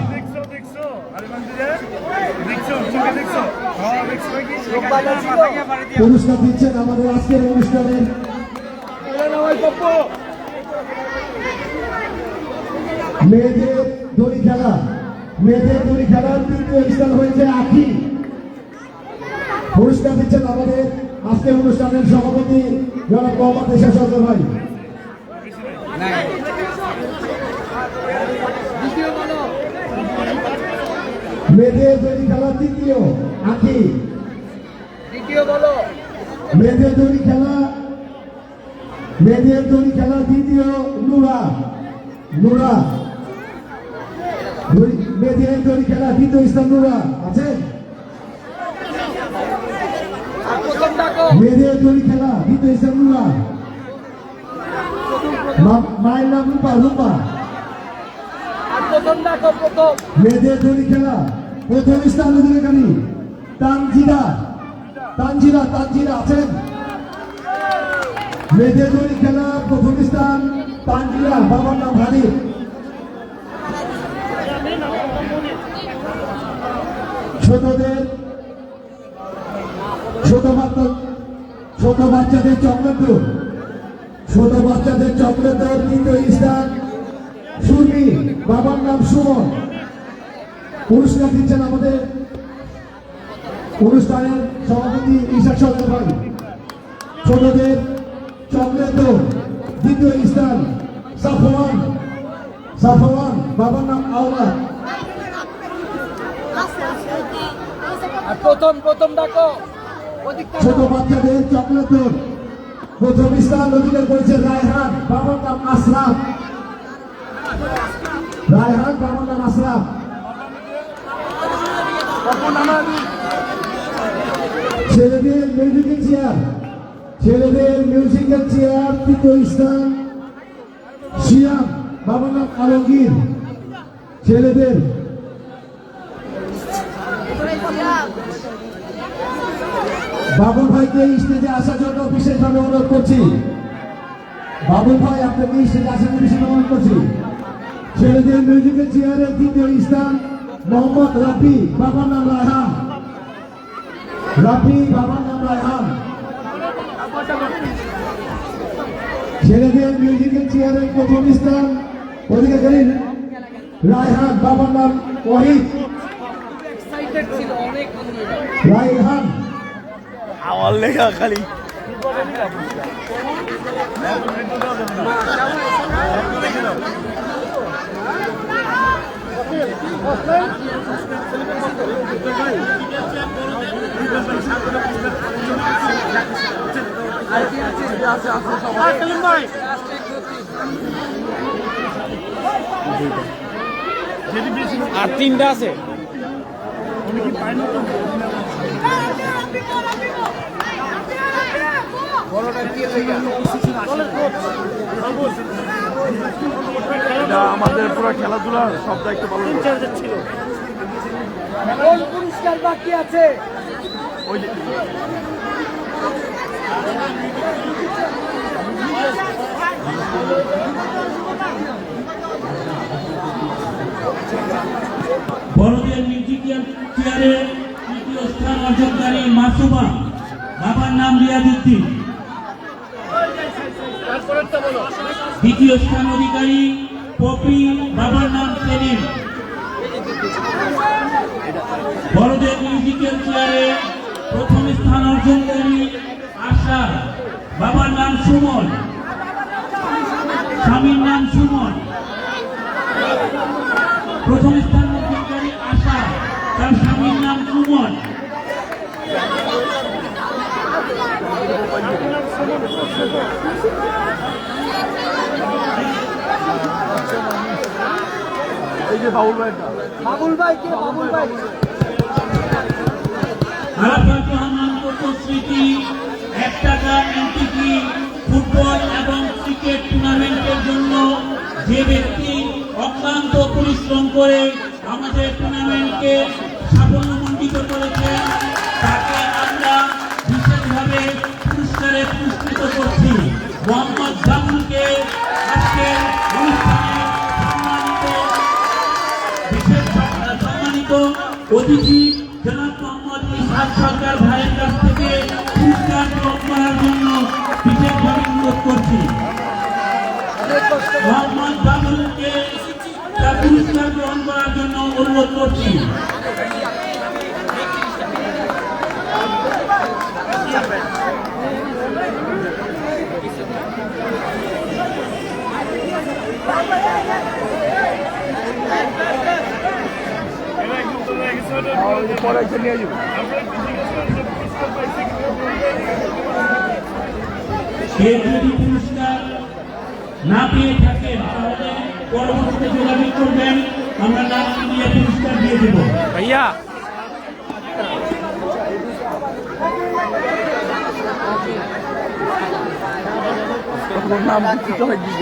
পুরস্কার দিচ্ছেন আমাদের আজকের অনুষ্ঠানের মেয়েদের দড়ি খেলার তৃতীয় স্থান হয়েছে আখি। পুরস্কার দিচ্ছেন আমাদের আজকের অনুষ্ঠানের সভাপতি জনাব মোহাম্মদ এরশাদ সরকার ভাই। মেয়েদের দড়ি খেলার তৃতীয় আখি। মেয়েদের দড়ি খেলা দ্বিতীয় নুরা। মেয়েদের দড়ি খেলা দ্বিতীয় স্থান নুরা আছেন। মেয়েদের দড়ি খেলা দ্বিতীয় স্থান নুরা। মায়ের নাম রূপা। মেয়েদের দড়ি খেলা প্রথম স্থান অধিকারী তানজিরা আছেন। মেয়েদের দড়ি খেলা প্রথম স্থান তানজিরা বাবার নাম হানি। ছোট বাচ্চাদের চক্রের তৃতীয় স্থান সুরমি, বাবার নাম সুমন। পুরস্কার দিচ্ছেন আমাদের অনুষ্ঠানের সভাপতি ঈশা সরকার ভাই। ছোটদের চকলেট দ্বিতীয় স্থান সাফওয়ান, বাবার নাম আওলা। প্রথম ডাকো ছোট বাচ্চাদের চকলেট প্রথম স্থান অধিকার করেছে রায়হান, বাবার নাম আশরাফ। ছেলেদের মিউজিক্যাল চেয়ার তৃতীয় স্থান শিয়াম, বাবার নাম আলমগীর। ছেলেদের বাবুল ভাইকে স্টেজে আসার জন্য বিশেষভাবে অনুরোধ করছি। বাবুল ভাই আপনাকে স্টেজে আসার জন্য বিশেষ অনুরোধ করছি। ছেলেদের মিউজিক্যাল চেয়ারের তৃতীয় স্থান মোহাম্মদ রাফি, বাবার নাম রায়হান। ছেলেদের মিউজিক্যাল চেয়ারের প্রথম স্থান অধিকারী রায়হান, বাবার নাম ওয়াহিদ। রায়হান আমার লেখা খালি আর তিনটা আছে। আমাদের পুরো খেলাধুলা সব দায়িত্ব পালন ছিল। কোন পুরস্কার বাকি আছে? ওই যে বড়দের মিউজিক্যাল চেয়ারে তৃতীয় স্থান অর্জনকারী মাসুমা, বাবার নাম রিয়াজউদ্দিন। দ্বিতীয় স্থান অধিকারী পপি, বাবার নাম সেলিম। বড়দের মিউজিক্যাল চেয়ারে প্রথম স্থান অর্জনকারী আশা, বাবার নাম সুমন, স্বামীর নাম সুমন। প্রথম স্থান অর্জনকারী আশা, তার স্বামীর নাম সুমন। এই যে বাবুল ভাই আরাফাত রহমান স্মৃতি 1 টাকা এনটিপি ফুটবল এবং ক্রিকেট টুর্নামেন্টের জন্য যে ব্যক্তি অক্লান্ত পরিশ্রম করে আমাদের টুর্নামেন্টকে সাফল্যমণ্ডিত করেছেন তাকে আমরা বিশেষভাবে পুরস্কারে পুরস্কৃত করছি। মোহাম্মদ জামুলকে আজকের অনুষ্ঠানে সম্মানিত অতিথি জনাব মোহাম্মদ ইসহাক সরকার ভাইয়ের কাছ থেকে পুরস্কার গ্রহণ করার জন্য বিশেষভাবে অনুরোধ করছি। মোহাম্মদ জামুলকে তার পুরস্কার গ্রহণ করার জন্য অনুরোধ করছি। পরে একজন নিয়ে যাবো। কেউ যদি পুরস্কার না পেয়ে থাকেন তাহলে পরবর্তীতে যোগাযোগ করবেন, আমরা নাম দিয়ে পুরস্কার দিয়ে দেব। ভাইয়া নাম দিতে হয় কি